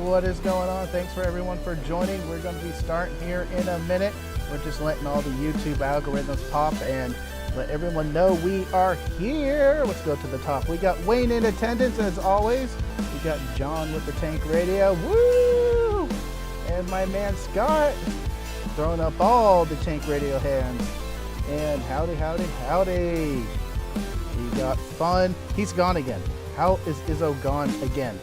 What is going on? Thanks for everyone for joining. We're going to be starting here in a minute. We're just letting all the YouTube algorithms pop and let everyone know we are here. Let's go to the top. We got Wayne in attendance as always. We got John with the Tank Radio. Woo! And my man Scott throwing up all the Tank Radio hands. And howdy, howdy, howdy. We got fun. He's gone again. How is Izzo gone again?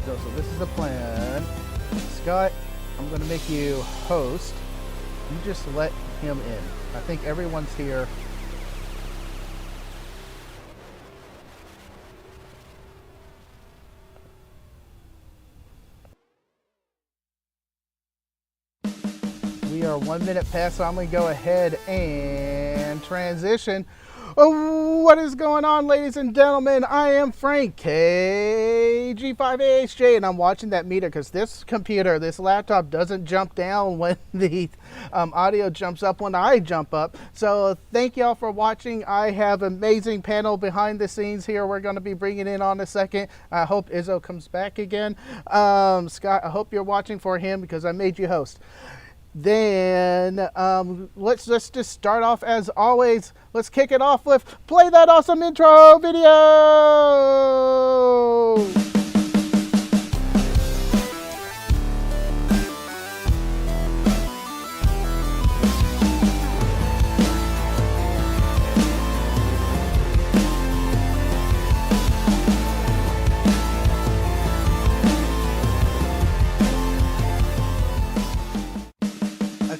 So this is the plan. Scott, I'm going to make you host. You just let him in. I think everyone's here. We are 1 minute past, so I'm going to go ahead and transition. Oh, what is going on, ladies and gentlemen? I am Frank, KG5AHJ, and I'm watching that meter because this computer, this laptop doesn't jump down when the audio jumps up when I jump up. So thank y'all for watching. I have an amazing panel behind the scenes here we're going to be bringing in on a second. I hope Izzo comes back again. Scott, I hope you're watching for him because I made you host. Then let's just start off as always. Let's kick it off with play that awesome intro video.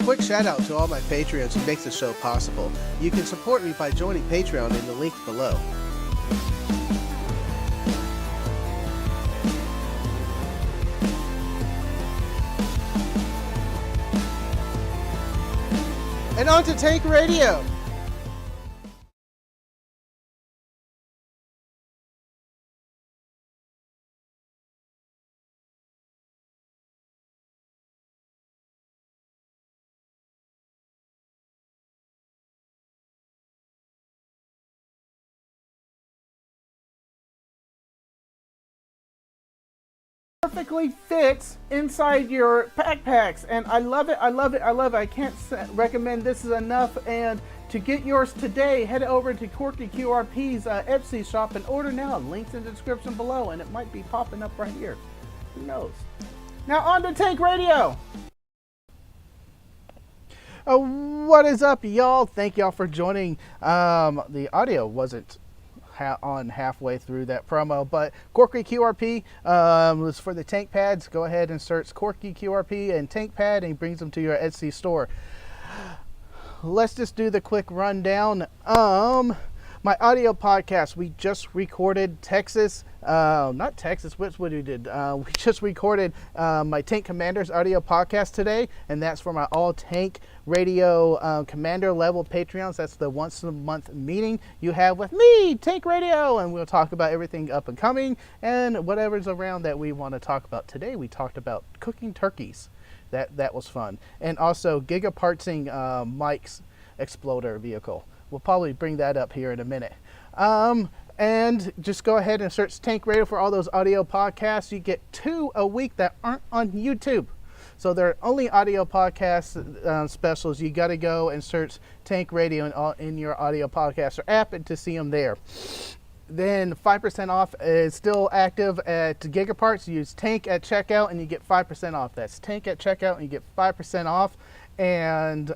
Quick shout out to all my Patreons who makes the show possible. You can support me by joining Patreon in the link below. And on to Tank Radio. Perfectly fits inside your backpacks, and I love it. I love it. I love it. I can't recommend this is enough. And to get yours today, head over to Corky QRP's Etsy shop and order now. Links in the description below, and it might be popping up right here. Who knows? Now on to Tank Radio. What is up, y'all? Thank y'all for joining. The audio wasn't on halfway through that promo, but Corky QRP was for the tank pads. Go ahead and search Corky QRP and tank pad, and he brings them to your Etsy store. Let's just do the quick rundown. My audio podcast, we just recorded Texas, not Texas, what we did? We just recorded my Tank Commanders audio podcast today, and that's for my all Tank Radio Commander level Patreons. That's the once a month meeting you have with me, Tank Radio, and we'll talk about everything up and coming and whatever's around that we want to talk about. Today we talked about cooking turkeys. That was fun. And also gigapartsing Mike's exploder vehicle. We'll probably bring that up here in a minute. And just go ahead and search Tank Radio for all those audio podcasts. You get 2 a week that aren't on YouTube. So they're only audio podcast specials. You got to go and search Tank Radio in your audio podcaster app and to see them there. Then 5% off is still active at Gigaparts. Use Tank at checkout and you get 5% off. That's Tank at checkout and you get 5% off. And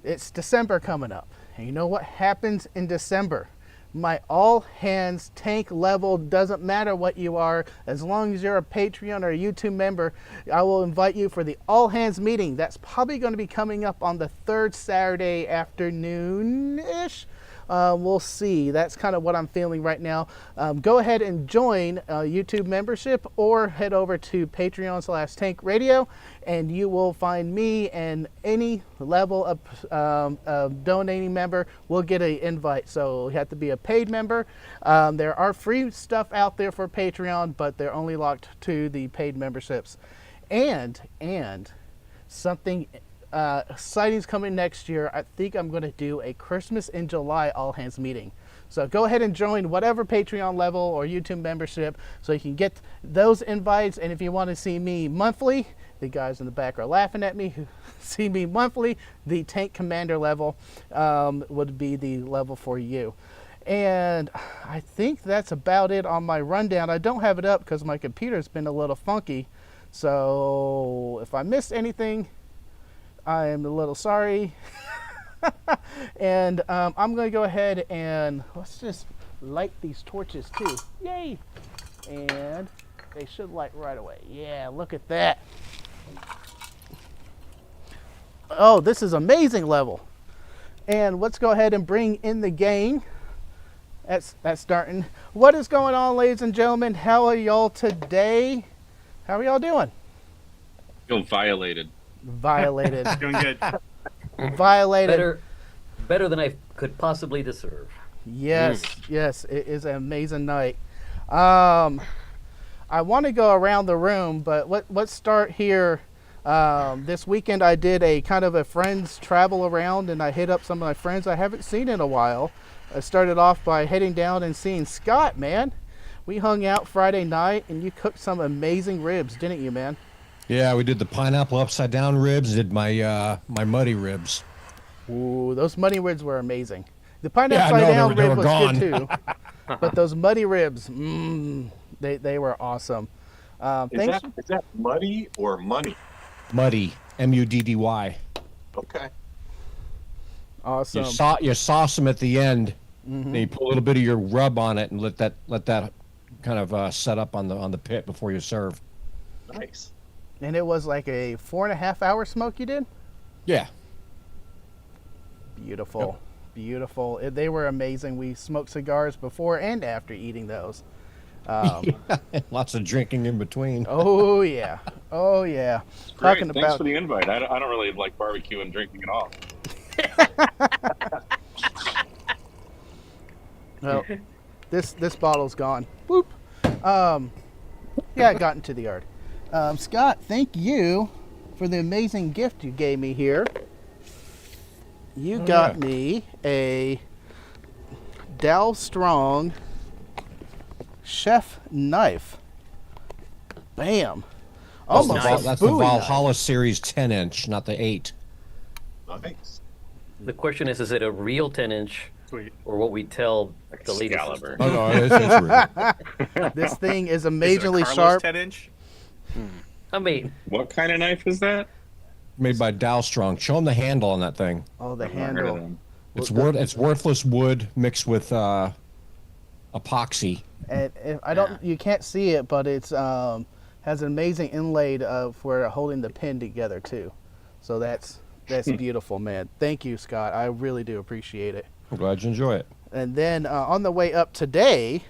it's December coming up. And you know what happens in December? My all hands tank level, doesn't matter what you are, as long as you're a Patreon or a YouTube member, I will invite you for the all hands meeting. That's probably going to be coming up on the 3rd Saturday afternoon-ish. We'll see. That's kind of what I'm feeling right now. Go ahead and join YouTube membership or head over to Patreon/Tank Radio, and you will find me, and any level of donating member will get an invite. So you have to be a paid member. There are free stuff out there for Patreon, but they're only locked to the paid memberships. And something exciting's coming next year. I think I'm going to do a Christmas in July all hands meeting. So go ahead and join whatever Patreon level or YouTube membership so you can get those invites. And if you want to see me monthly, the guys in the back are laughing at me who see me monthly, the Tank Commander level would be the level for you. And I think that's about it on my rundown. I don't have it up because my computer's been a little funky. So if I missed anything, I am a little sorry. And I'm going to go ahead and let's just light these torches too. Yay! And they should light right away. Yeah, look at that. Oh, this is amazing level. And let's go ahead and bring in the gang. That's starting. What is going on, ladies and gentlemen? How are y'all today? How are y'all doing? Feel violated. Violated. Doing good. Violated. Better than I could possibly deserve. Yes, yes, it is an amazing night. I want to go around the room, but let's start here. This weekend I did a kind of a friends travel around, and I hit up some of my friends I haven't seen in a while. I started off by heading down and seeing Scott, man. We hung out Friday night, and you cooked some amazing ribs, didn't you, man? Yeah, we did the pineapple upside down ribs, did my my muddy ribs. Ooh, those muddy ribs were amazing. The pineapple upside down rib was good too. But those muddy ribs, they were awesome. Is that muddy or money? Muddy, M-U-D-D-Y. Okay. Awesome. You sauce them at the end, and you put a little bit of your rub on it, and let that kind of set up on the pit before you serve. Nice. And it was like a 4.5 hour smoke you did? Yeah. Beautiful. Yep. Beautiful. They were amazing. We smoked cigars before and after eating those. Lots of drinking in between. Oh, yeah. Oh, yeah. Great. Thanks for the invite. I don't really like barbecue and drinking at all. Well, this bottle's gone. Whoop. Yeah, I got into the yard. Scott, thank you for the amazing gift you gave me here. You got me a Dow Strong chef knife. Bam. Almost That's, a that's the Bowie knife. Valhalla Series 10-inch, not the 8. Nice. The question is it a real 10-inch Sweet. or what we tell the ladies? Excalibur. Oh, no, it's real. This thing is Is it a amazingly Carlos sharp. 10-inch? I mean, What kind of knife is that? Made by Dow Strong. Show them the handle on that thing. Oh, the I've not heard of handle. them. It's worthless wood mixed with epoxy. And if I don't, you can't see it, but it's has an amazing inlaid for holding the pin together too. So that's beautiful, man. Thank you, Scott. I really do appreciate it. I'm glad you enjoy it. And then on the way up today,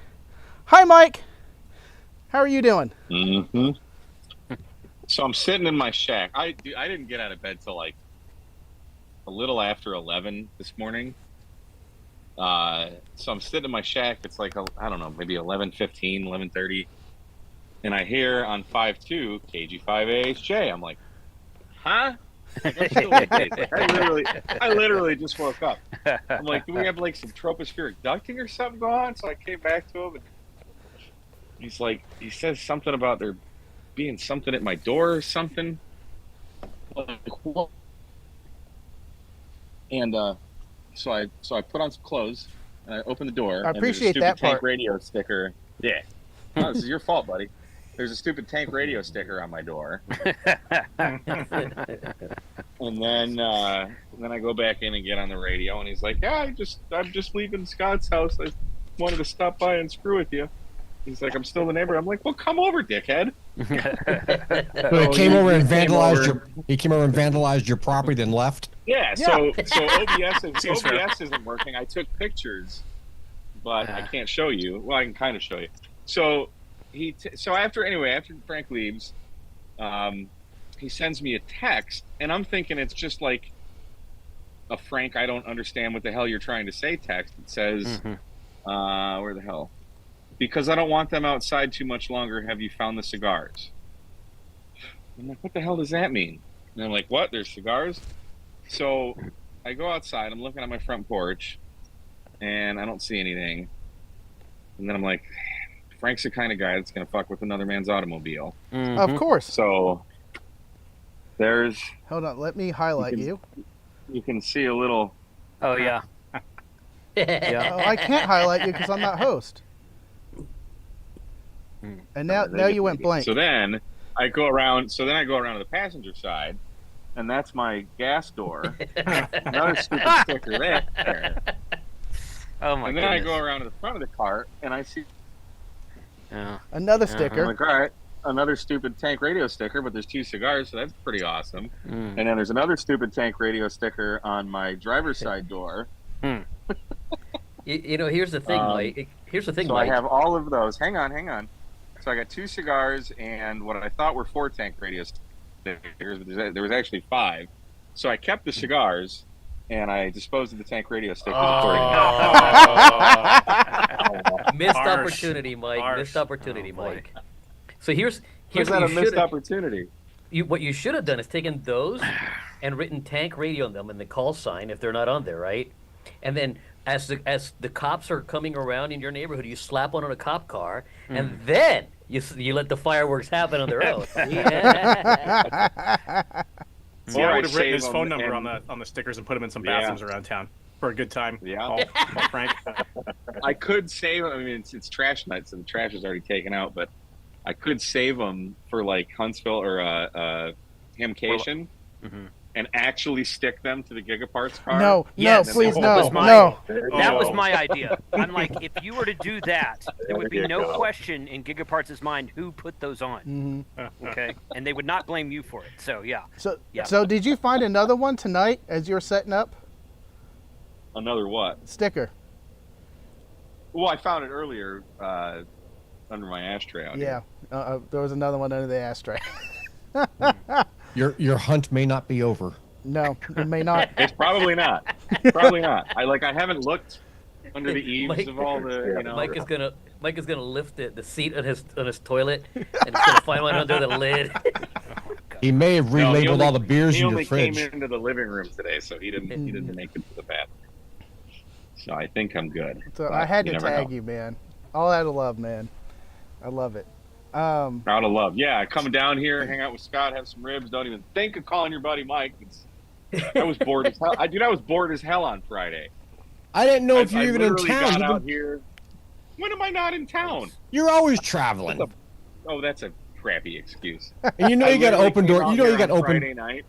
hi, Mike. How are you doing? Mm-hmm. So I'm sitting in my shack. I didn't get out of bed till like a little after 11 this morning. So I'm sitting in my shack. It's like, I don't know, maybe 11:15, 11:30. And I hear on 5.2, KG5AHJ. I'm like, huh? Like, I'm still awake. Like, I literally just woke up. I'm like, do we have like some tropospheric ducting or something going on? So I came back to him and he says something about there being something at my door or something. Like, what? And so I put on some clothes and I opened the door. I appreciate and there's a stupid that tank part. radio sticker. Yeah, no, this is your fault, buddy. There's a stupid tank radio sticker on my door. And then I go back in and get on the radio, and he's like, "Yeah, I'm just leaving Scott's house. I wanted to stop by and screw with you." He's like, "I'm still the neighbor." I'm like, "Well, come over, dickhead." He came over and vandalized your property, then left. Yeah, Yeah. so OBS Seems fair. isn't working. I took pictures, but I can't show you. Well, I can kind of show you. So after Frank leaves, he sends me a text, and I'm thinking it's just like a Frank, I don't understand what the hell you're trying to say text. It says, where the hell? Because I don't want them outside too much longer. Have you found the cigars? I'm like, what the hell does that mean? And I'm like, what? There's cigars? So I go outside. I'm looking at my front porch, and I don't see anything. And then I'm like, Frank's the kind of guy that's going to fuck with another man's automobile. Of course. So there's... Hold on. Let me highlight you. You can see a little... Oh yeah. Yeah. Oh, I can't highlight you because I'm not host. And now you went blank. So then I go around to the passenger side, and that's my gas door. Another stupid sticker there. Oh my And then goodness. I go around to the front of the car, and I see... Yeah. Another I'm sticker. like, all right, another stupid Tank Radio sticker, but there's 2 cigars, so that's pretty awesome. And then there's another stupid Tank Radio sticker on my driver's side door. You know, here's the thing, Mike. Here's the thing, So Mike. I have all of those. Hang on. So I got 2 cigars and what I thought were 4 Tank Radio stickers, but there was actually 5. So I kept the cigars, and I disposed of the Tank Radio stickers. Missed Harsh. opportunity, Mike. Harsh. Missed opportunity, Oh, boy. Mike. So here's Was what that a you missed should opportunity? what you should have done is taken those and written Tank Radio on them and the call sign if they're not on there, right? And then as the cops are coming around in your neighborhood, you slap one on a cop car, and then you let the fireworks happen on their own. Yeah. See, Or I I would have written save his phone them number and- on the stickers and put them in some Yeah. bathrooms around town for a good time. Yeah. Call Frank. I could save them. I mean, it's trash night, so the trash is already taken out, but I could save them for like Huntsville or Hamcation and actually stick them to the Gigaparts car. No, Yes, no, please, that no, was my- no. That was Oh. my idea. I'm like, if you were to do that, there would be There you no go. question in Gigaparts' mind who put those on. Okay, and they would not blame you for it. So yeah. Yeah. So did you find another one tonight as you were setting up? Another what? Sticker. Well, I found it earlier under my ashtray out Yeah. here. There was another one under the ashtray. Your hunt may not be over. No, it may not. It's probably not. Probably not. I haven't looked under the eaves Mike- of all the, you know. Mike is gonna lift the seat on his toilet, and he's gonna find one under the lid. He may have No, he relabeled only- all the beers he in your only fridge. came into the living room today, so he didn't make it to the bathroom. So I think I'm good. So But I had you to never tag know. you, man. All out of love, man. I love it. Proud of love. Yeah, come down here, hang out with Scott, have some ribs. Don't even think of calling your buddy Mike. I was bored as hell. I was bored as hell on Friday. I didn't know if you I were even in literally town. got You've out been- here. When am I not in town? You're always traveling. Oh, that's a crappy excuse. And you know I you got literally open came door. out You know here you got on open. Friday night.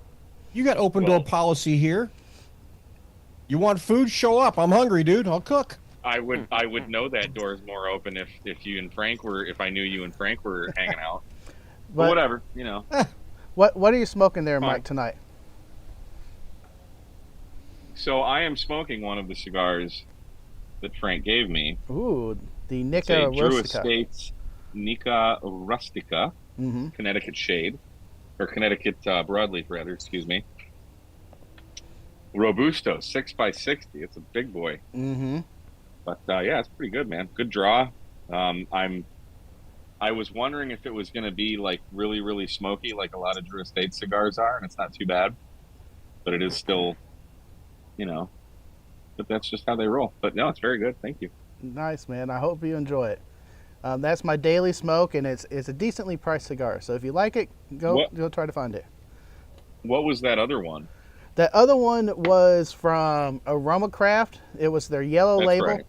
You got open door Well- policy here. You want food? Show up. I'm hungry, dude. I'll cook. I would know that door is more open if you and Frank were, if I knew you and Frank were hanging out. But whatever, you know. What are you smoking there, Mike, Fine. tonight? So I am smoking one of the cigars that Frank gave me. Ooh, the It's Nica a Drew Rustica. Estates Nica Rustica, Mm-hmm. Connecticut shade, or Connecticut broadleaf rather. Excuse me. Robusto 6x60. It's a big boy. Mm-hmm. But yeah, it's pretty good, man. Good draw. I was wondering if it was going to be like really, really smoky, like a lot of Drew Estate cigars are, and it's not too bad. But it is still, you know. But that's just how they roll. But no, it's very good. Thank you. Nice, man. I hope you enjoy it. That's my daily smoke, and it's a decently priced cigar. So if you like it, go try to find it. What was that other one? That other one was from Aromacraft. It was their yellow That's label, right.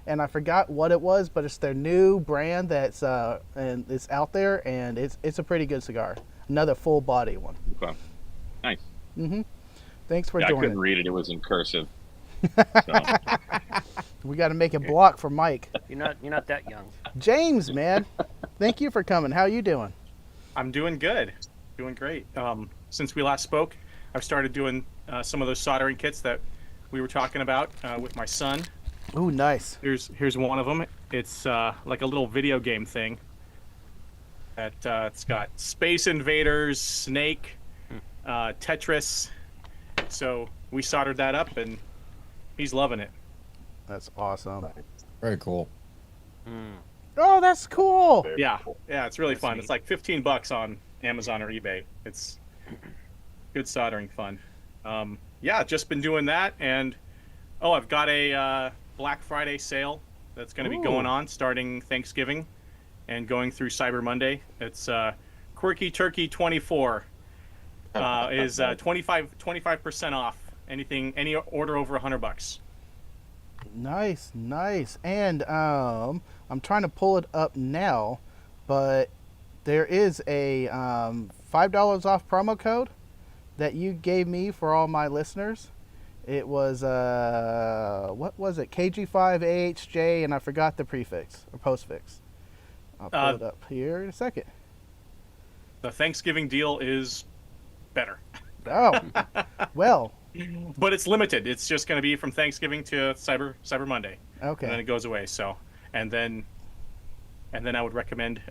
and I forgot what it was, but it's their new brand that's and it's out there, and it's a pretty good cigar. Another full body one. Okay. Nice. Mm-hmm. Thanks for Yeah, I joining. couldn't read it. It was in cursive. So. We got to make a block for Mike. You're not that young. James, man, thank you for coming. How you doing? I'm doing good. Doing great. Since we last spoke, I've started doing some of those soldering kits that we were talking about with my son. Ooh, nice. Here's one of them. It's like a little video game thing. It's got Space Invaders, Snake, Tetris. So we soldered that up, and he's loving it. That's awesome. Very cool. Oh, that's cool. Very Yeah, cool. yeah, it's really fun. neat. It's like $15 on Amazon or eBay. It's good soldering fun. Yeah, just been doing that, and I've got a Black Friday sale that's going to be going on starting Thanksgiving and going through Cyber Monday. It's Quirky Turkey 24 is 25% off any order over $100. Nice, nice. And I'm trying to pull it up now, but there is a $5 off promo code that you gave me for all my listeners. It was what was it? KG5AHJ, and I forgot the prefix or postfix. I'll pull it up here in a second. The Thanksgiving deal is better, Oh, well, but it's limited. It's just going to be from Thanksgiving to Cyber Monday, and then okay. it goes away. So, and then I would recommend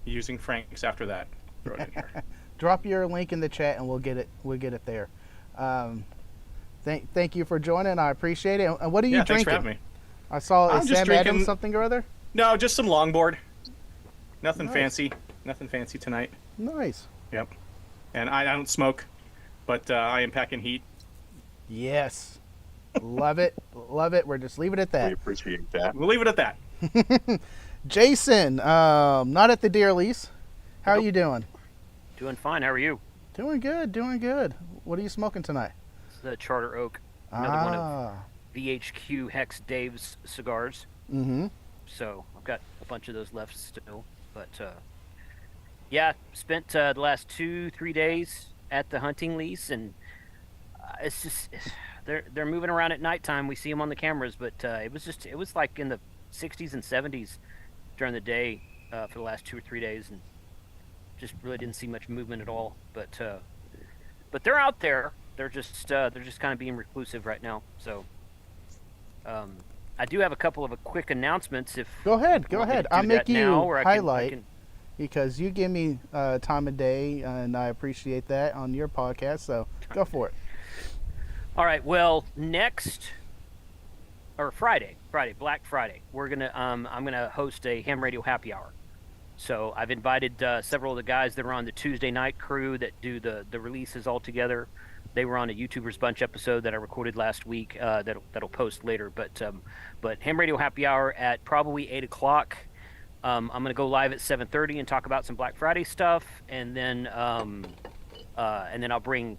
using Frank's after that. Throw it in here. Drop your link in the chat, and we'll get it. We'll get it there. Thank you for joining. I appreciate it. And what are you Yeah, thanks for drinking? having me. I saw I'm is just Sam drinking- Adams something or other. No, just some longboard. Nothing Nice. fancy. Nothing fancy tonight. Nice. Yep. And I don't smoke, but I am packing heat. Yes. Love it. Love it. We're just leaving it at We that. appreciate that. We'll leave it at that. Jason, not at the deer lease. How are Nope. you doing? Doing fine. How are you? Doing good. Doing good. What are you smoking tonight? It's the Charter Oak, another one of VHQ Hex Dave's cigars. Mm-hmm. So I've got a bunch of those left still. But yeah, spent the last 2-3 days at the hunting lease, and it's just they're moving around at nighttime. We see them on the cameras, but it was like in the 60s and 70s during the day for the last 2 or 3 days, and just really didn't see much movement at all. But they're out there. They're just kind of being reclusive right now. So I do have a couple of quick announcements. If Go ahead. Go you want me ahead. to do I'll make that now, you or I highlight can- because you give me time of day, and I appreciate that on your podcast. So go for it. All right. Well, next or Friday, Black Friday, we're gonna I'm gonna host a ham radio happy hour. So I've invited several of the guys that are on the Tuesday night crew that do the releases all together. They were on a YouTubers Bunch episode that I recorded last week. That'll post later. But ham radio happy hour at probably 8:00. I'm gonna go live at 7:30 and talk about some Black Friday stuff, and then I'll bring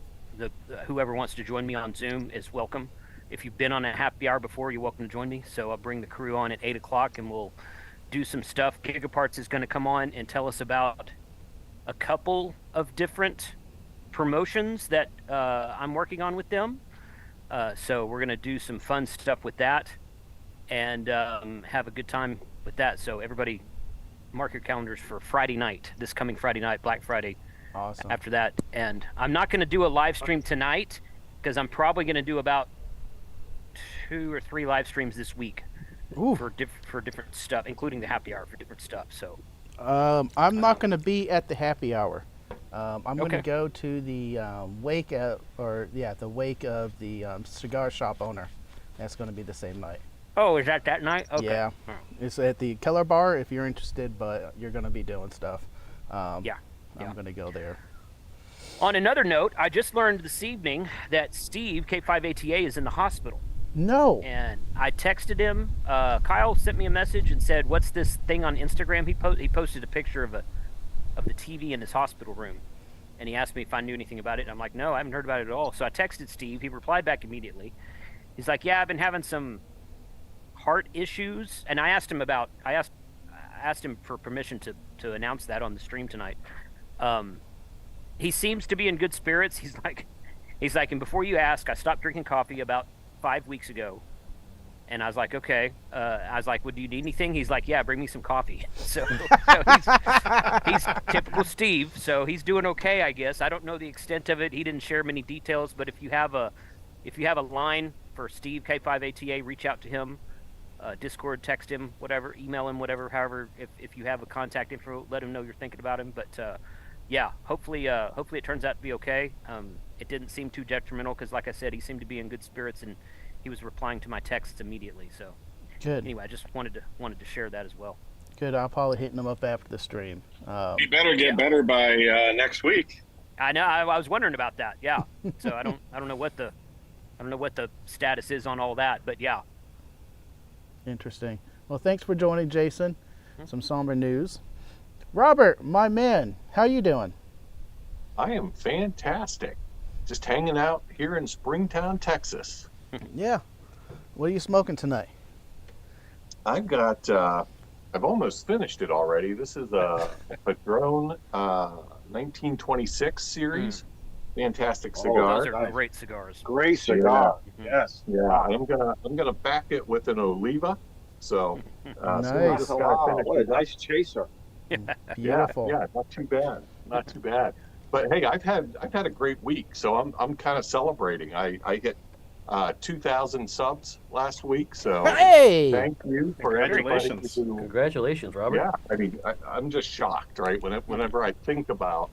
whoever wants to join me on Zoom is welcome. If you've been on a happy hour before, you're welcome to join me. So I'll bring the crew on at 8:00, and we'll do some stuff. Gigaparts is going to come on and tell us about a couple of different promotions that I'm working on with them. So we're going to do some fun stuff with that and have a good time with that. So everybody mark your calendars for Friday night, this coming Friday night, Black Friday. Awesome. After that. And I'm not going to do a live stream tonight because I'm probably going to do about 2 or 3 live streams this week Ooh. for different stuff, including the happy hour for different stuff. So I'm not going to be at the happy hour. I'm going to Okay. go to the wake of the cigar shop owner. That's going to be the same night. oh, is that night? Okay. Yeah, Oh. it's at the Keller Bar if you're interested, but you're going to be doing stuff. Yeah. I'm going to go there. On another note, I just learned this evening that Steve, K5ATA, is in the hospital. No. And I texted him. Kyle sent me a message and said, "What's this thing on Instagram?" He posted a picture of the TV in his hospital room, and he asked me if I knew anything about it. And I'm like, "No, I haven't heard about it at all." So I texted Steve. He replied back immediately. He's like, "Yeah, I've been having some heart issues," and I asked him for permission to announce that on the stream tonight. He seems to be in good spirits. He's like, and before you ask, I stopped drinking coffee about 5 weeks ago, And I was like, okay. I was like, well, do you need anything? He's like, yeah, bring me some coffee. So he's typical Steve. So he's doing okay, I guess. I don't know the extent of it. He didn't share many details, but if you have a line for Steve K5ATA, reach out to him. Discord, text him, whatever, email him, whatever. However, if you have a contact info, let him know you're thinking about him. But yeah, hopefully it turns out to be okay. It didn't seem too detrimental because, like I said, he seemed to be in good spirits and he was replying to my texts immediately. So Good. anyway, I just wanted to share that as well. Good. I'll probably hitting them up after the stream. You better get better by next week. I know. I was wondering about that. Yeah. So I don't know what the status is on all that, but yeah. Interesting. Well, thanks for joining, Jason. Some somber news. Robert, my man, how you doing? I am fantastic. Just hanging out here in Springtown, Texas. Yeah. What are you smoking tonight? I've got, I've almost finished it already. This is a Padron 1926 series. Fantastic cigar. Those are great cigars. Great cigar. Yes. Yeah, I'm gonna back it with an Oliva. So, Nice. so we just gotta Wow, finish what a it up. nice chaser. Beautiful. Yeah, not too bad. Not too bad. But hey, I've had a great week, so I'm kind of celebrating. I hit 2,000 subs last week, so Hey! thank you for everybody Congratulations. who. Congratulations, Robert. Yeah, I mean, I'm just shocked, right? Whenever I think about,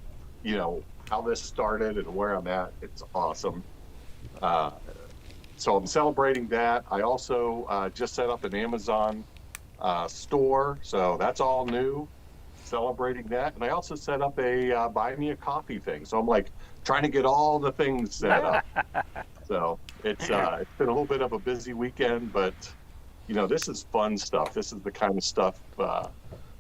how this started and where I'm at, it's awesome. So I'm celebrating that. I also just set up an Amazon store, so that's all new. Celebrating that, and I also set up a buy me a coffee thing. So I'm like trying to get all the things set up. So it's been a little bit of a busy weekend, but this is fun stuff. This is the kind of stuff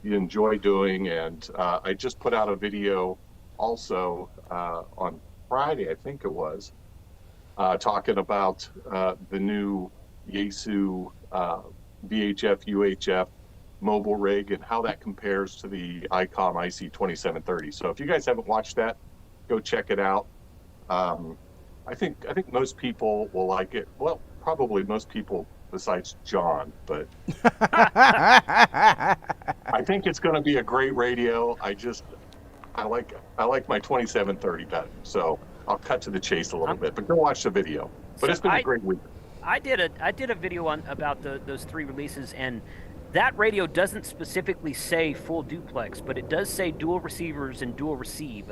you enjoy doing, and I just put out a video also on Friday, I think it was, talking about the new Yaesu VHF UHF mobile rig and how that compares to the Icom IC2730. So if you guys haven't watched that, go check it out. I think most people will like it. Well, probably most people besides John, but I think it's going to be a great radio. I like my 2730 better. So I'll cut to the chase a little bit, but go watch the video. But it's been a great week. I did a video about those three releases, and that radio doesn't specifically say full duplex, but it does say dual receivers and dual receive.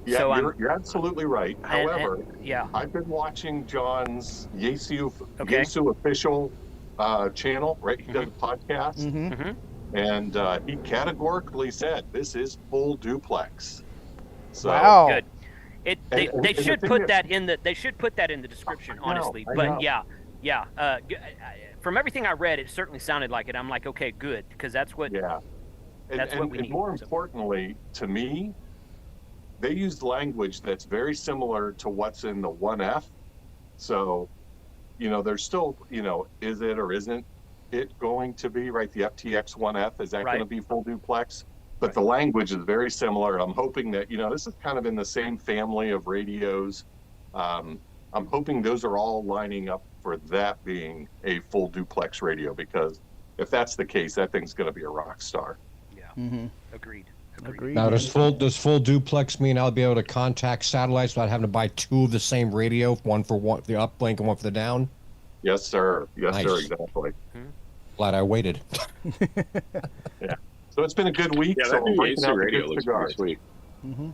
Yeah, so you're absolutely right. However, yeah, I've been watching John's Yaesu Okay. official channel, right? He does a podcast, Mm-hmm. and he categorically said this is full duplex. So, Wow. good. They And the should thing put is- that in the description, I know, honestly. I But know. yeah. From everything I read, it certainly sounded like it. I'm like, okay, good, because that's what. Yeah. That's what we and need, more so. importantly, to me, they used language that's very similar to what's in the 1F. So, there's still, is it or isn't it going to be, right? The FTX 1F, is that Right. going to be full duplex? But the language is very similar. I'm hoping that, this is kind of in the same family of radios. I'm hoping those are all lining up for that being a full duplex radio, because if that's the case, that thing's going to be a rock star. Yeah, Mm-hmm. agreed. Agreed. Now, does full duplex mean I'll be able to contact satellites without having to buy two of the same radio, one for the uplink and one for the down? Yes, sir. Yes, sir. Nice. Exactly. Glad I waited. So it's been a good week. Yeah, so that I'm new breaking Yaesu out the radio good looks cigars. pretty sweet. Mm-hmm.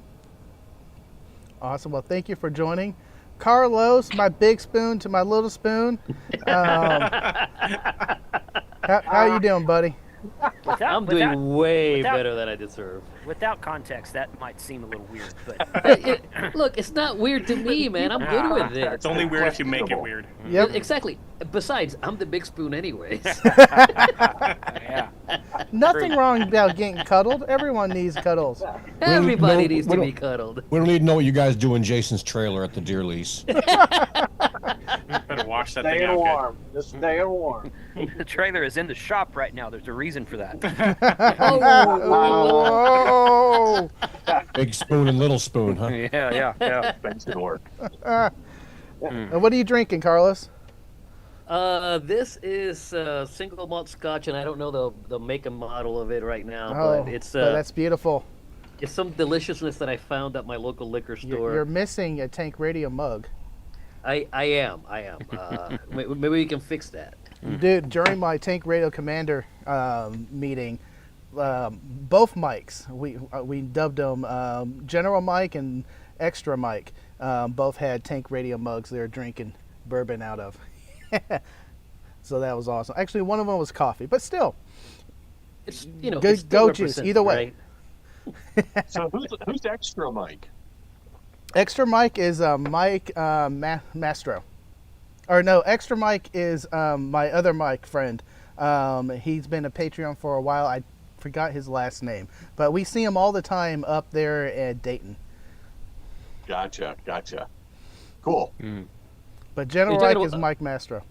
Awesome. Well, thank you for joining. Carlos, my big spoon to my little spoon. How you doing, buddy? I'm doing way better than I deserve. Without context, that might seem a little weird, but Look, it's not weird to me, man. I'm good with it. It's only weird if you make it weird. Yep. Exactly. Besides, I'm the big spoon anyways. yeah. Nothing wrong about getting cuddled. Everyone needs cuddles. Everybody No, needs we to be don't- cuddled. We don't need to know what you guys do in Jason's trailer at the deer lease. Better watch that thing Staying out warm. Just staying warm. The trailer is in the shop right now. There's a reason for that. Oh. Big spoon and little spoon, huh? yeah. Thanks to work. And what are you drinking, Carlos? This is single malt Scotch, and I don't know the make and model of it right now, Oh, but it's but that's beautiful. it's some deliciousness that I found at my local liquor store. You're missing a Tank Radio mug. I am. Maybe we can fix that. Dude, during my Tank Radio Commander meeting, both mics, we dubbed them General Mike and Extra Mike, both had Tank Radio mugs they were drinking bourbon out of. So that was awesome. Actually, one of them was coffee, but still. It's Good it's still go juice, represented, either way. right? So who's extra Mike? Extra Mike is Mike Mastro. Or no, Extra Mike is my other Mike friend. He's been a Patreon for a while. I forgot his last name. But we see him all the time up there at Dayton. Gotcha. Cool. But General You're talking Mike is about- Mike Mastro.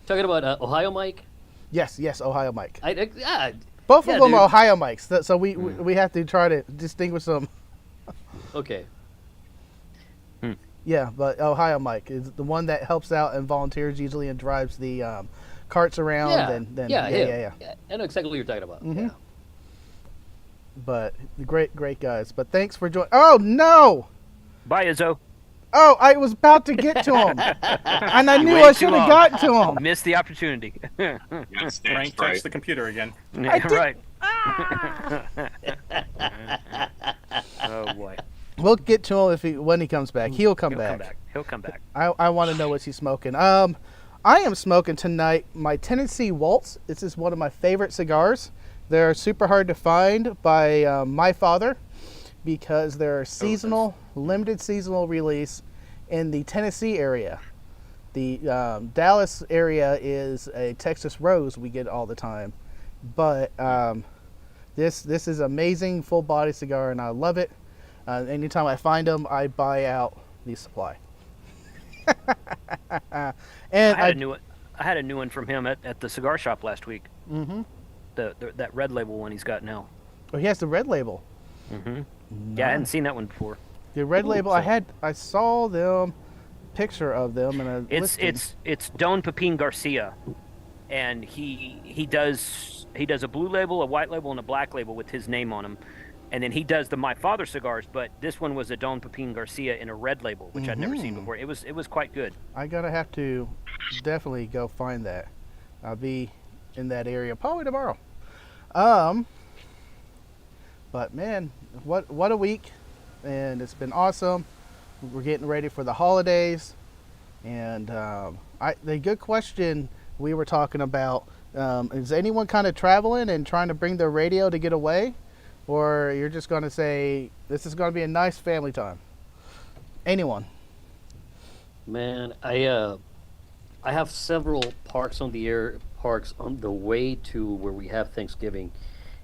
Talking about Ohio Mike. Yes, Ohio Mike. Yeah, Both yeah, of them dude. are Ohio Mikes, so we have to try to distinguish them. Okay. Yeah, but Ohio Mike is the one that helps out and volunteers usually and drives the carts around. Yeah. I know exactly what you're talking about. Mhm. Yeah. But great guys. But thanks for joining. Oh no! Bye, Izzo. Oh, I was about to get to him, and I knew waited I too should have long. gotten to him. Missed the opportunity. Yes, Frank that's touched right. the computer again. Yeah, did- right. Oh boy. We'll get to him when he comes back. He'll come back. He'll come back. I want to know what he's smoking. I am smoking tonight my Tennessee Waltz. This is one of my favorite cigars. They're super hard to find by my father because they're seasonal, limited seasonal release in the Tennessee area. The Dallas area is a Texas Rose we get all the time, but this is amazing full body cigar and I love it. Anytime I find them, I buy out the supply. And I had a new one from him at the cigar shop last week. Mm-hmm. That red label one he's got now. Oh, he has the red label. Mm-hmm. Yeah, I hadn't seen that one before. The red label. I saw them, picture of them, and It's Don Pepin Garcia, and he does a blue label, a white label, and a black label with his name on them, and then he does the My Father cigars. But this one was a Don Pepin Garcia in a red label, which I'd never seen before. It was quite good. I gotta have to definitely go find that. I'll be in that area probably tomorrow. But man, what a week, and it's been awesome. We're getting ready for the holidays, and the good question we were talking about is anyone kind of traveling and trying to bring their radio to get away, or you're just going to say this is going to be a nice family time? Anyone? Man, I have several parks on the way to where we have Thanksgiving,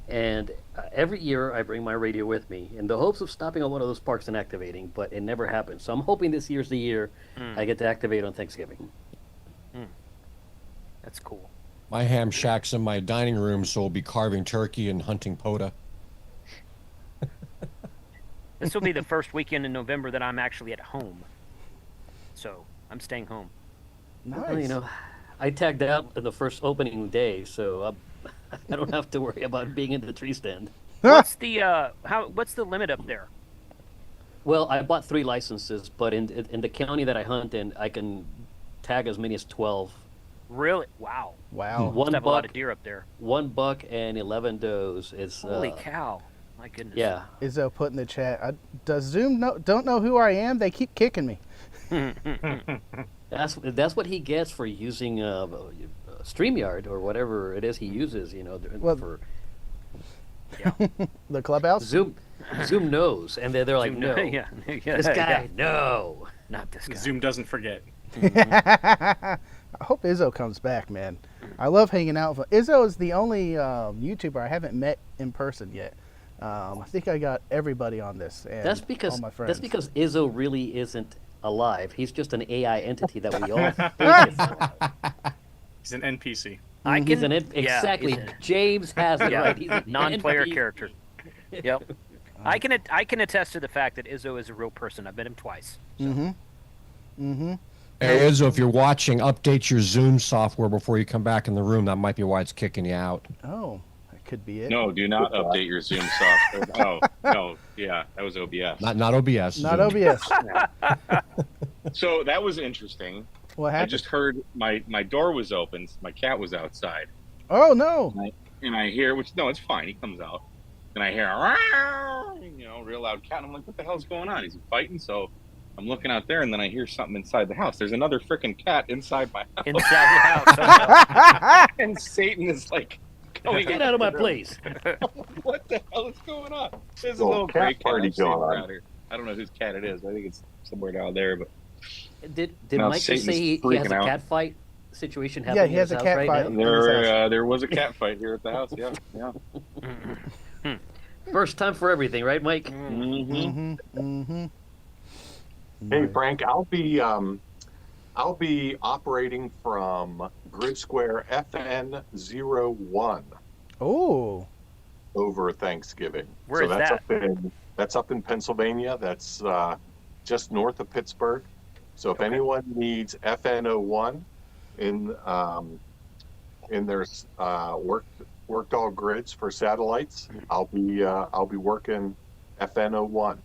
and every year I bring my radio with me in the hopes of stopping on one of those parks and activating, but it never happens. So I'm hoping this year's the year I get to activate on Thanksgiving. That's cool. My ham shack's in my dining room, so we'll be carving turkey and hunting pota. This will be the first weekend in November that I'm actually at home, so I'm staying home. Nice. Well, I tagged out in the first opening day, so I don't have to worry about being in the tree stand. What's the what's the limit up there? Well, I bought 3 licenses, but in the county that I hunt in, I can tag as many as 12. Really? Wow. Wow. One Must have a lot buck, of deer up there. 1 buck, and 11 does. It's Holy cow! My goodness. yeah. Izzo put in the chat. Does Zoom don't know who I am? They keep kicking me. That's what he gets for using StreamYard or whatever it is he uses. Well, for The clubhouse. Zoom knows, and they're like, Zoom, no, yeah, this guy, no. not this guy. Zoom doesn't forget. I hope Izzo comes back, man. I love hanging out with Izzo. Is the only YouTuber I haven't met in person yet. I think I got everybody on this. And That's because all my friends. Izzo really isn't alive. He's just an AI entity that we all think is. He's an NPC. He's exactly. he's a- James has it Yeah, right. He's a non-player NPC. character. Yep. I can attest to the fact that Izzo is a real person. I've met him twice. Mm-hmm. Mm-hmm. Hey, Izzo, if you're watching, update your Zoom software before you come back in the room. That might be why it's kicking you out. Oh, that could be it. No, do not update your Zoom software. No, yeah, that was OBS. Not OBS. Not Zoom. OBS. So that was interesting. What I happened? just heard my door was open. My cat was outside, Oh no! and I hear, it's fine. He comes out, and I hear, real loud cat. And I'm like, what the hell's going on? Is he fighting? So I'm looking out there, and then I hear something inside the house. There's another freaking cat inside my house, Inside the house. and Satan is like, going Get out of my place. What the hell is going on? There's a Little little cat gray cat party I've seen going on. around here. I don't know whose cat it is. I think it's somewhere down there, but. Did Now Mike just Satan's say he has freaking a out. cat fight situation Yeah, happening he has in a his house cat right fight. now? There was a cat fight here at the house. Yeah. First time for everything, right, Mike? Mm-hmm. Hey Frank, I'll be operating from Grid Square FN01 Oh, over Thanksgiving. Where is that's that? That's up in Pennsylvania. That's just north of Pittsburgh. So if anyone needs FN01 in their work dog grids for satellites, I'll be working FN01.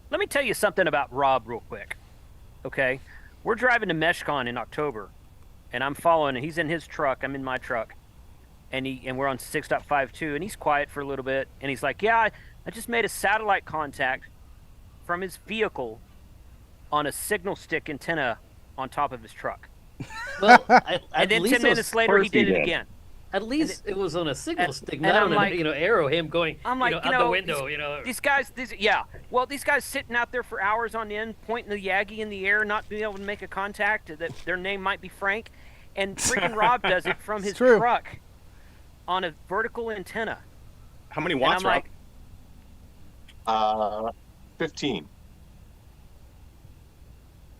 Let me tell you something about Rob real quick. Okay? We're driving to MeshCon in October, and I'm following. He's in his truck. I'm in my truck. And we're on 6.52, and he's quiet for a little bit. And he's like, yeah, I just made a satellite contact from his vehicle on a signal stick antenna on top of his truck. Well, And then 10 minutes later, he did it again. At least it was on a signal stick, and not I'm on like- an arrow. Him going, I'm like, out the window. These guys, these guys sitting out there for hours on end, pointing the Yagi in the air, not being able to make a contact. That their name might be Frank, and freaking Rob does it from his true. truck on a vertical antenna. How many And watts, I'm Rob? like, 15.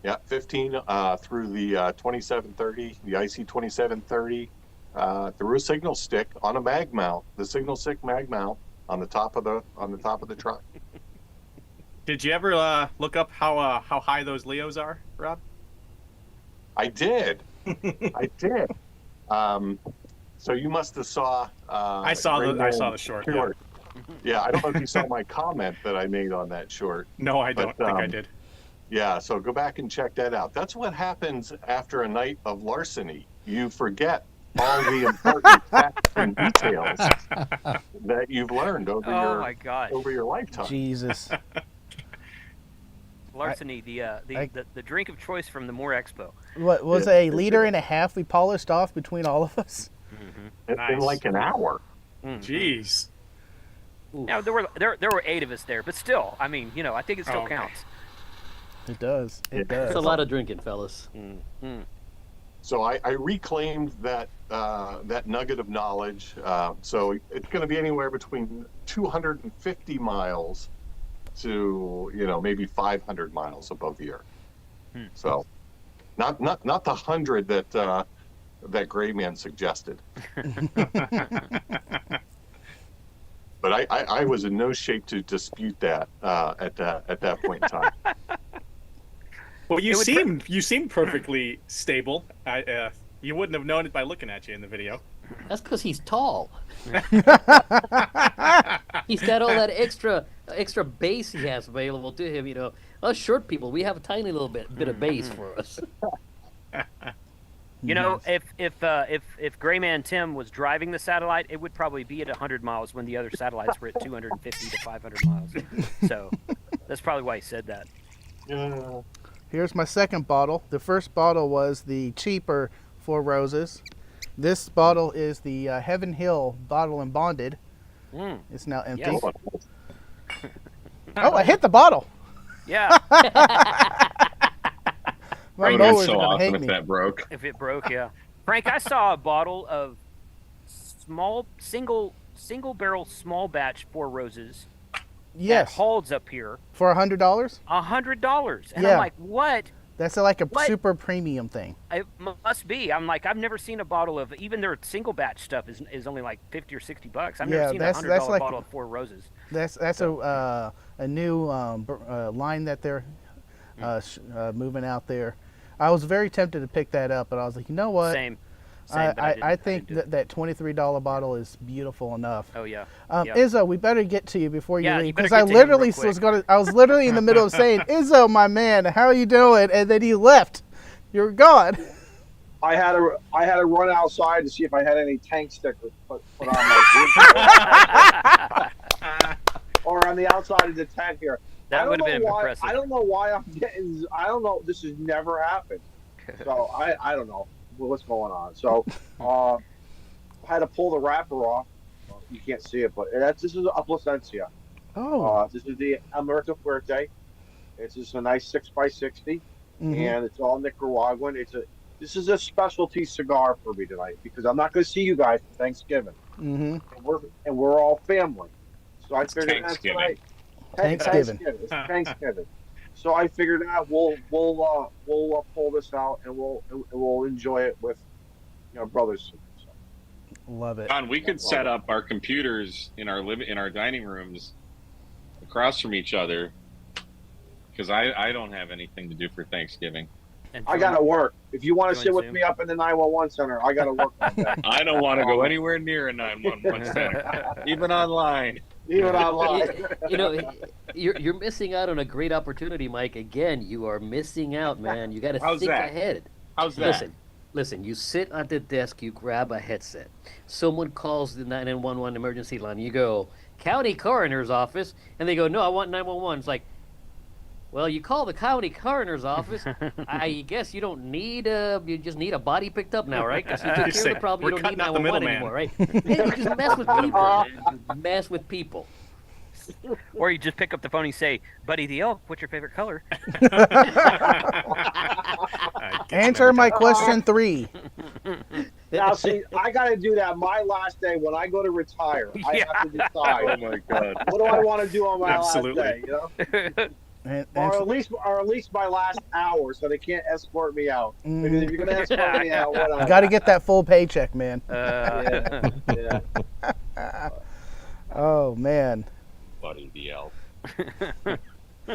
Yeah, 15 through the 2730, the IC 2730, through a signal stick on a mag mount, the signal stick mag mount on the top of the truck. Did you ever look up how high those Leos are, Rob? I did. I did. So you must have saw. I saw the short. Yeah. Yeah, I don't know if you saw my comment that I made on that short. No, I don't But, think I did. Yeah, so go back and check that out. That's what happens after a night of larceny. You forget all the important facts and details that you've learned over oh my God, your lifetime. Jesus. larceny, the drink of choice from the Moore Expo. What was Yeah, a liter and a half we polished off between all of us? In Nice. like an hour. Jeez. Now there were 8 of us there, but still, I mean, I think it still Oh, okay. counts. It does. It Yeah. does. It's a lot of drinking, fellas. So I reclaimed that nugget of knowledge. So it's going to be anywhere between 250 miles to maybe 500 miles above the earth. So not the 100 that Gray Man suggested. But I was in no shape to dispute that at that point in time. Well, you would seem perfectly stable. You wouldn't have known it by looking at you in the video. That's because he's tall. He's got all that extra base he has available to him. Us short people, we have a tiny little bit of base for us. If Grayman Tim was driving the satellite, it would probably be at 100 miles when the other satellites were at 250 to 500 miles. So that's probably why he said that. Yeah. Here's my second bottle. The first bottle was the cheaper Four Roses. This bottle is the Heaven Hill Bottle and Bonded. It's now empty. Yes. Oh, I hit the bottle. Yeah, My That would have been mowers so are gonna awesome hate if me. that broke. if it broke, yeah. Frank, I saw a bottle of small single barrel small batch Four Roses at Yes, Halls up here, for $100. $100, and Yeah. I'm like, what? That's like a What? super premium thing. It must be. I'm like, I've never seen a bottle of even their single batch stuff is only like $50 or $60. I've Yeah, never seen a that's $100 like- bottle of Four Roses. That's a new line that they're moving out there. I was very tempted to pick that up, but I was like, you know what? Same. But I didn't think do it. that $23 bottle is beautiful enough. Oh yeah. Yeah. Izzo, we better get to you before you Yeah, you leave, better because I get to him real literally quick. I was literally in the middle of saying, Izzo, my man, how are you doing? And then you left. You were gone. I had to run outside to see if I had any tank stickers put on my or on the outside of the tent here. That would have been impressive. I don't know why I'm getting. I don't know. This has never happened. So I don't know what's going on. So I had to pull the wrapper off. You can't see it, but this is a Placencia. Oh. This is the Alberto Fuerte. It's just a nice 6x60, Mhm. and it's all Nicaraguan. This is a specialty cigar for me tonight because I'm not going to see you guys for Thanksgiving, Mm-hmm. and we're all family. So I figured that's Thanksgiving. tonight. Thanksgiving. It's Thanksgiving. So I figured out we'll pull this out and we'll enjoy it with brothers. So, Love it. John, we could set up our computers in our dining rooms across from each other, because I don't have anything to do for Thanksgiving. And I gotta work. If you want to Join sit with Zoom. me up in the 911 center, I gotta work on that. I don't want to go anywhere near a 911 center, even online. Even online. You know, you're missing out on a great opportunity, Mike. Again, you are missing out, man. You got to How's think that? ahead. How's that? Listen. You sit at the desk, you grab a headset. Someone calls the 911 emergency line. You go, county coroner's office, and they go, no, I want 911. It's like, well, you call the county coroner's office. I guess you don't need you just need a body picked up now, right? Because you took care of the problem. You We're don't need cutting out the 911 middleman. anymore, right? Hey, you just mess with people, man. You mess with people. Or you just pick up the phone and say, "Buddy the Elk, what's your favorite color?" Answer my question 3. Now, see, I gotta do that my last day when I go to retire. I have to Oh decide my God. what do I want to do on my Absolutely. last day. And Or at least my last hour, so they can't escort me out. Because if you're gonna escort me out, whatever. you got to get that full paycheck, man. Yeah. Oh, man. Buddy the Elf.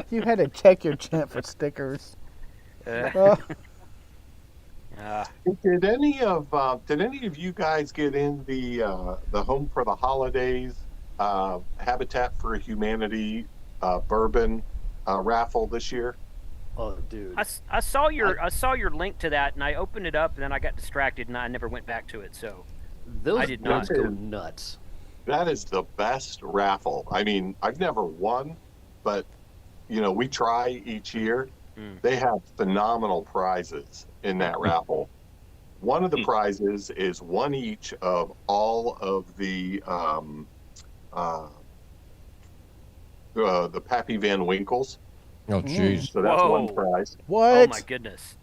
You had to check your chant for stickers. Oh, Did any of you guys get in the Home for the Holidays Habitat for Humanity bourbon raffle this year? Oh, dude. I saw your link to that, and I opened it up, and then I got distracted, and I never went back to it. So Those I did not. go nuts. That is the best raffle. I mean, I've never won, but we try each year. They have phenomenal prizes in that raffle. One of the prizes is one each of all of the Pappy Van Winkles. Oh, jeez. So that's one Whoa. prize. what? Oh my goodness.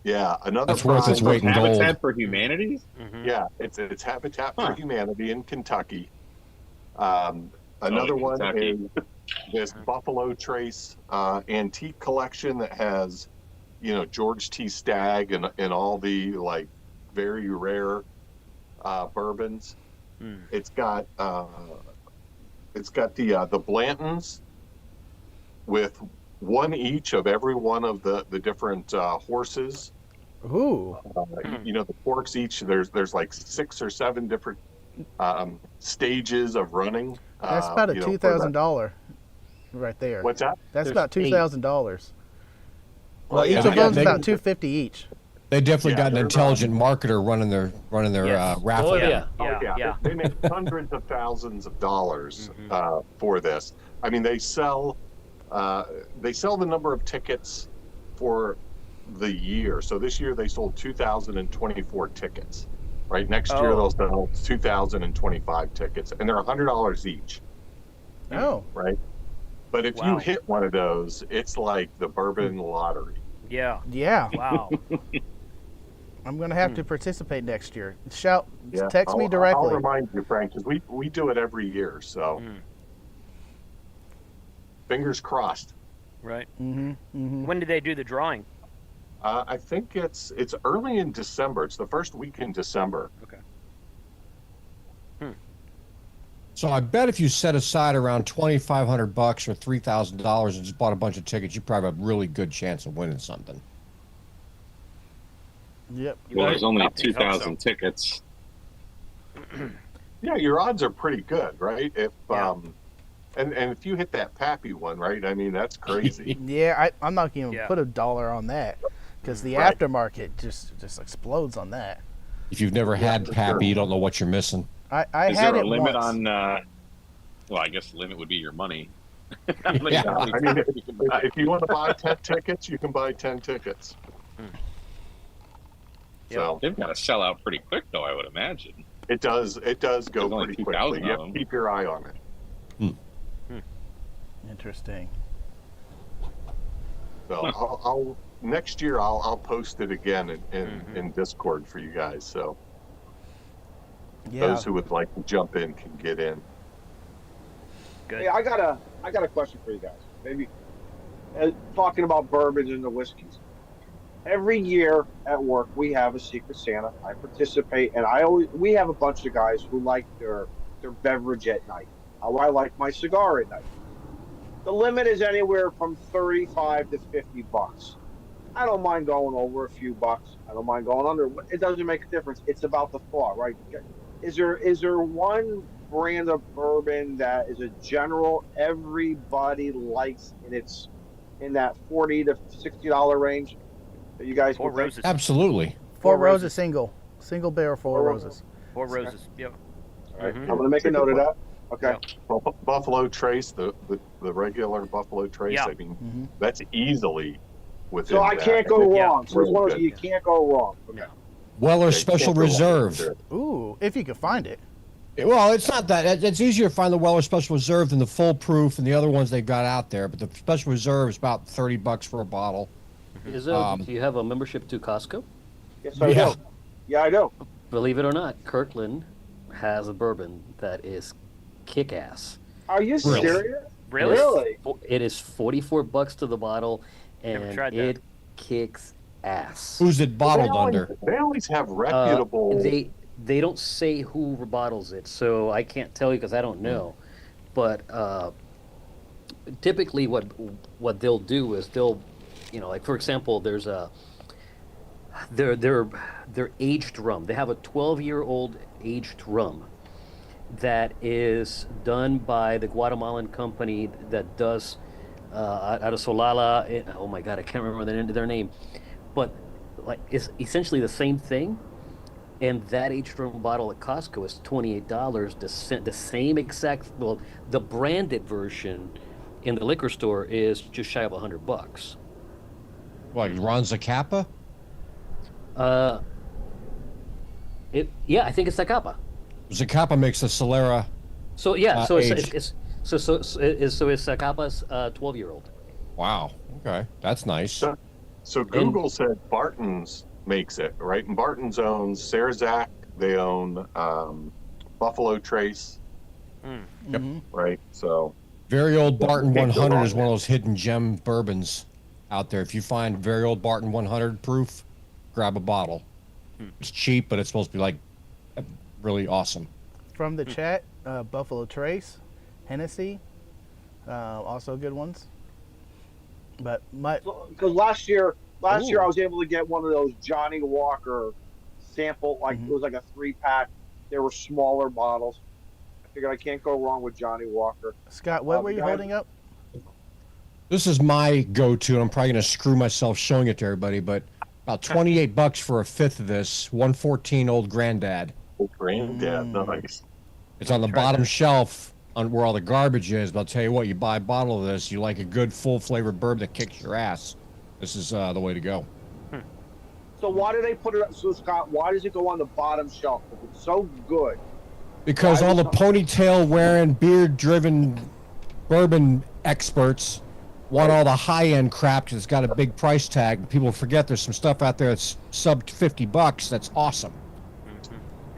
Yeah, another That's worth prize. its weight in gold. Habitat for Humanity? Mhm. Yeah, it's Habitat for Huh. Humanity in Kentucky. Another one Kentucky. is this Buffalo Trace antique collection that has, George T. Stagg and all the very rare bourbons. It's got the Blantons with one each of every one of the different horses. Ooh. The forks each. There's like 6 or 7 different stages of running. That's about a for the- $2,000 right there. What's that? That's There's about $2,000. Well, Each yeah, of them's they- about $250 each. They definitely Yeah, got an they're intelligent marketer running their Yes. raffle. Oh, yeah. Yeah. They make hundreds of thousands of dollars for this. I mean, they sell the number of tickets for the year. So this year they sold 2,024 tickets. Right, next year they'll sell 2,025 tickets, and they're $100 each. Oh. Right, but if Wow. you hit one of those, it's like the bourbon lottery. Yeah. Yeah. Wow. I'm going to have to participate next year. Text me I'll directly. remind you, Frank, because we do it every year. So fingers crossed. Right. Mm-hmm. Mm-hmm. When did they do the drawing? I think it's early in December. It's the first week in December. Okay. So I bet if you set aside around $2,500 or $3,000 and just bought a bunch of tickets, you probably have a really good chance of winning something. Yep. Well, there's only hope so. 2,000 tickets. Yeah, your odds are pretty good, right? If Yeah. and if you hit that Pappy one, right? I mean, that's crazy. Yeah, I'm not going to Yeah. put $1 on that because the Right. aftermarket just explodes on that. If you've never had for Pappy, sure. you don't know what you're missing. I Is had there it a limit once. on? Well, I guess the limit would be your money. Yeah. I mean, if you want to buy 10 tickets, you can buy 10 tickets. So They've got to sell out pretty quick, though. I would imagine. it does go There's only pretty 2,000 quickly. You of have to them. keep your eye on it. Interesting. So I'll next year I'll post it again in Discord for you guys. So Yeah. those who would like to jump in can get in. Good. Hey, I got a question for you guys. Maybe talking about bourbons and the whiskeys. Every year at work we have a Secret Santa. I participate, and we have a bunch of guys who like their beverage at night. How I like my cigar at night. The limit is anywhere from $35 to $50. I don't mind going over a few bucks. I don't mind going under. It doesn't make a difference. It's about the thought, right? Is there one brand of bourbon that is a general everybody likes, and it's in that $40 to $60 range that you guys Four would think? Roses. Absolutely. Four Four Roses Roses. single barrel Four Four Roses. Four Roses. Yep. All right, Mhm. I'm going to make a note of that. Okay. Buffalo Trace, the regular Buffalo Trace. Yeah. I mean, Mhm. that's easily within. So I that. can't go Yeah. wrong. So it's one of those you can't go wrong. Okay. Weller Yeah, Special can't go wrong Reserve. with it. Ooh, if you could find it. Well, it's not that. It's easier to find the Weller Special Reserve than the Full Proof and the other ones they've got out there. But the Special Reserve is about $30 for a bottle. Is Um, do you have a membership to Costco? Yes, I Yeah. do. Yeah, I do. Believe it or not, Kirkland has a bourbon that is kick-ass. Are you Really? serious? Really? Really? It is $44 to the bottle, Never and tried that. it kicks ass. Who's it bottled under? They always have reputable. They don't say who bottles it, so I can't tell you because I don't know. But typically, what they'll do is they'll, like for example, there's their aged rum. They have a 12-year-old aged rum that is done by the Guatemalan company that does out of Solala. Oh my God, I can't remember their name, but like it's essentially the same thing. And that aged rum bottle at Costco is $28. The same exact, well, the branded version in the liquor store is just shy of $100. Like Ron Zacapa? Yeah, I think it's Zacapa. Zacapa makes the Solera. So yeah, so aged. it's Zacapa's 12-year-old. Wow. Okay, that's nice. So Google said Barton's makes it, right? And Barton's owns Sarazac. They own Buffalo Trace, Yep. right? So Very Old Barton Can't go 100 wrong is one of those hidden gem bourbons out there. If you find Very Old Barton 100 proof, grab a bottle. It's cheap, but it's supposed to be like really awesome. From the chat, Buffalo Trace, Hennessy, also good ones. But Because last year I was able to get one of those Johnny Walker sample, like it was like a 3-pack. They were smaller bottles. I figured I can't go wrong with Johnny Walker. Scott, what were you guys- holding up? This is my go-to, and I'm probably going to screw myself showing it to everybody, but about $28 for a fifth of this, 114 Old Granddad. Granddad, nice. It's on the bottom shelf on where all the garbage is, but I'll tell you what, you buy a bottle of this, you like a good full-flavored bourbon that kicks your ass. This is the way to go. So why do they put it up? So Scott, why does it go on the bottom shelf? If it's so good. Because Why all the would- ponytail-wearing, beard-driven bourbon experts want all the high-end crap because it's got a big price tag. People forget there's some stuff out there that's sub $50 that's awesome.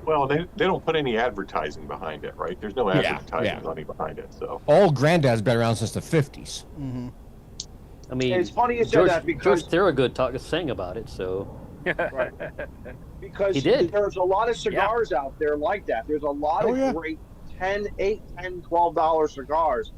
Well, they don't put any advertising behind it, right? There's no Yeah, advertising yeah. money behind it. So Old Granddad's been around since the 50s. I mean, It's funny you said George, that because- George Thorogood sang about it, so Right. Because He did. there's a lot of cigars out there like that. There's a lot Oh, of yeah. great $12 cigars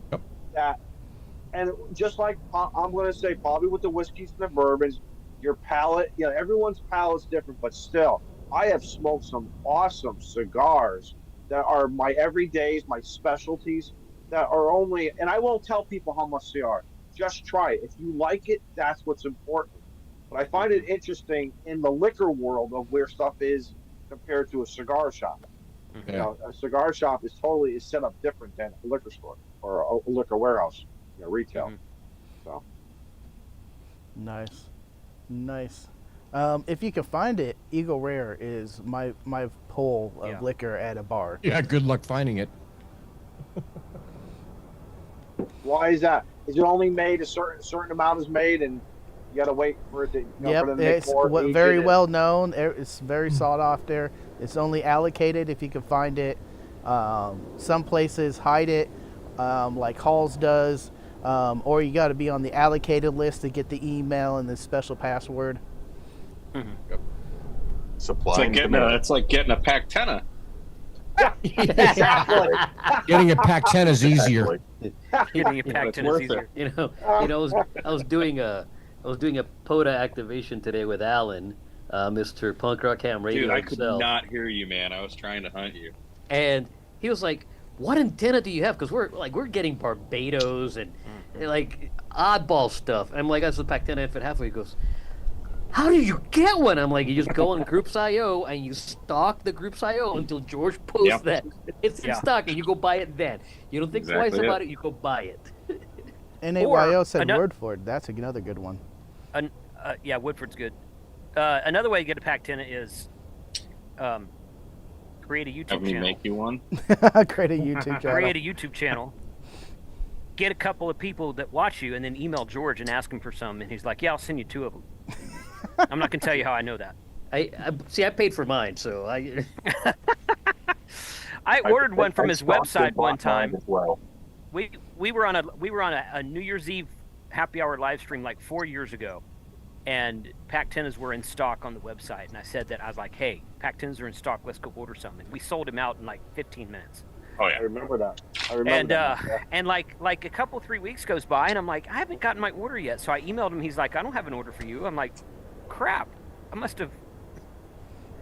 and just like I'm going to say, probably with the whiskeys and the bourbons, your palate, everyone's palate's different, but still, I have smoked some awesome cigars that are my everydays, my specialties that are only, and I won't tell people how much they are. Just try it. If you like it, that's what's important. But I find it interesting in the liquor world of where stuff is compared to a cigar shop. Yeah. A cigar shop is set up different than a liquor store or a liquor warehouse, retail. So Nice, nice. If you can find it, Eagle Rare is my pull of liquor at a bar. Yeah, good luck finding it. why is that? Is it only made a certain amount is made, and you got to wait for it to Yep, for them to make it's more? age very it, and- well known. It's very sought after. It's only allocated if you can find it. Some places hide it, like Halls does, or you got to be on the allocated list to get the email and the special password. Supply. It's like getting a pack tenna. Exactly. Getting a pack 10 is easier. Getting it packed in is worth easier. I was doing a POTA activation today with Alan, Mr. Punk Rock Ham Radio Dude, I could himself. not hear you, man. I was trying to hunt you. And he was like, "What antenna do you have?" Because we're getting Barbados and like oddball stuff. I'm like, "That's the pack 10 infant halfway." He goes, "How do you get one?" I'm like, "You just go on Groups.io and you stalk the Groups.io until George posts that it's in stock, and you go buy it then. You don't think twice about it. You go buy it." NAYO said Woodford. That's another good one. Yeah, Woodford's good. Another way to get a pack 10 is create a YouTube Have me channel. make you one. Create a YouTube channel. Create a YouTube channel. Get a couple of people that watch you, and then email George and ask him for some. And he's like, "Yeah, I'll send you 2 of them." I'm not gonna tell you how I know that. I see. I paid for mine, so I. I ordered one from his stopped website and one bought mine time. as well. We were on a New Year's Eve happy hour live stream like 4 years ago, and pack 10s were in stock on the website. And I said that I was like, "Hey, pack 10s are in stock. Let's go order some." And we sold them out in like 15 minutes. Oh I yeah. remember that. And like a couple 3 weeks goes by, and I'm like, "I haven't gotten my order yet." So I emailed him. He's like, "I don't have an order for you." I'm like, "Crap! I must have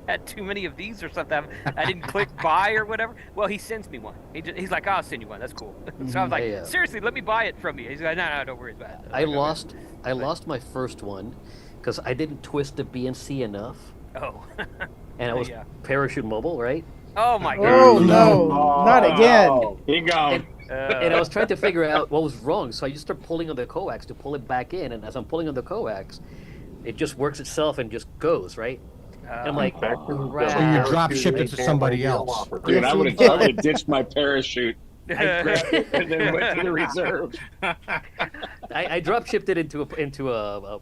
had too many of these or something. I didn't click buy or whatever." Well, he sends me one. He's like, "I'll send you one. That's cool." So I was like, Yeah. "Seriously, let me buy it from you." He's like, "No, don't worry about it." I lost my first one because I didn't twist the BNC enough, Oh. and I was Yeah. parachute mobile, right? Oh my god. Oh no, not again. He gone. And I was trying to figure out what was wrong, so I just started pulling on the coax to pull it back in, and as I'm pulling on the coax, it just works itself and just goes, right? And I'm like, Back to crap. So you drop shipped it to somebody else. Dude, I would have ditched my parachute. I grabbed it and then went to the reserve. I drop shipped it into a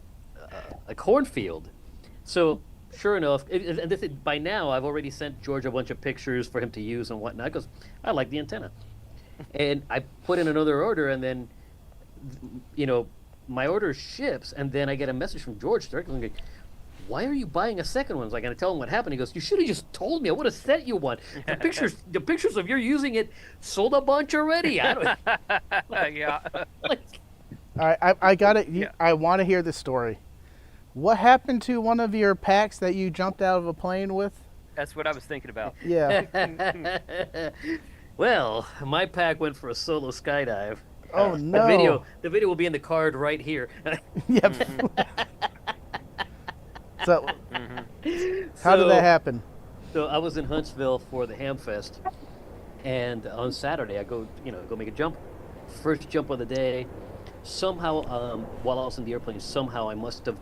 cornfield. So sure enough, by now I've already sent George a bunch of pictures for him to use and whatnot. Because I like the antenna, and I put in another order, and then my order ships, and then I get a message from George directly. Like, "Why are you buying a second one?" I was like, and I tell him what happened. He goes, "You should have just told me. I would have sent you one. The pictures of you using it sold a bunch already." I don't, Yeah. like, All right, I got it. I want to hear the story. What happened to one of your packs that you jumped out of a plane with? That's what I was thinking about. Yeah. well, my pack went for a solo skydive. Oh no. The video will be in the card right here. Yep. So, how did that happen? So I was in Huntsville for the Ham Fest, and on Saturday I go make a jump. First jump of the day. Somehow, while I was in the airplane, somehow I must have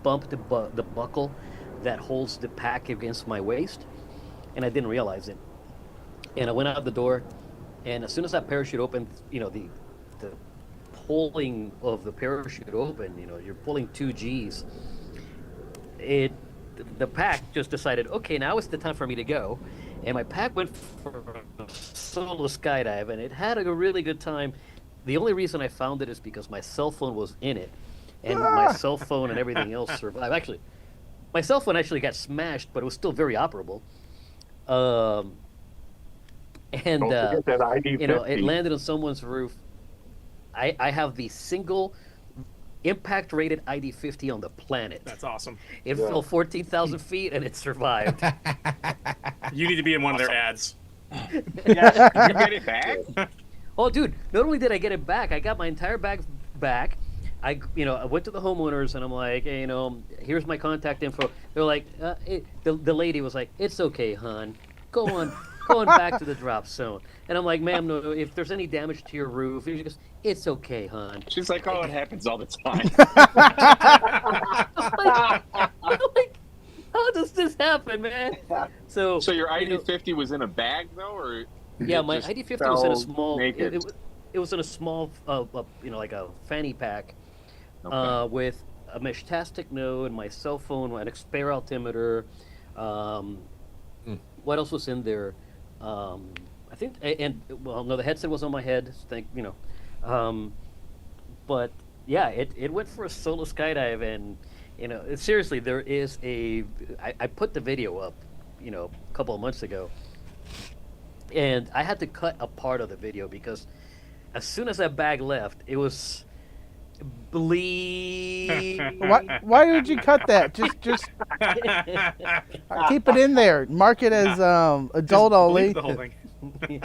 bumped the buckle that holds the pack against my waist, and I didn't realize it. And I went out the door, and as soon as that parachute opened, the pulling of the parachute open, you're pulling 2 Gs. The pack just decided, okay, now it's the time for me to go, and my pack went for a solo skydive, and it had a really good time. The only reason I found it is because my cell phone was in it, and my cell phone and everything else survived. Actually, my cell phone actually got smashed, but it was still very operable. And Don't forget that ID it landed on someone's roof. I have the single impact rated ID50 on the planet. That's awesome. It fell 14,000 feet and it survived. You need to be in one of their ads. Did you get it back? Oh, dude! Not only did I get it back, I got my entire bag back. I went to the homeowners and I'm like, hey, here's my contact info. They're like, the lady was like, it's okay, hon. Go on back to the drop zone. And I'm like, ma'am, no, if there's any damage to your roof, she goes, it's okay, hon. She's like, oh, it happens all the time. I'm like, how does this happen, man? So your ID50 was in a bag though, or yeah, my just ID50 was in a fell small. naked? It was in a small, like a fanny pack, Okay. with a Meshtastic node, my cell phone, an Xperi altimeter. What else was in there? I think, and well, no, the headset was on my head. But yeah, it went for a solo skydive, and seriously, there is I put the video up, a couple of months ago, and I had to cut a part of the video because as soon as that bag left, it was bleed. Why did you cut that? Just keep it in there. Mark it as adult only. The whole thing.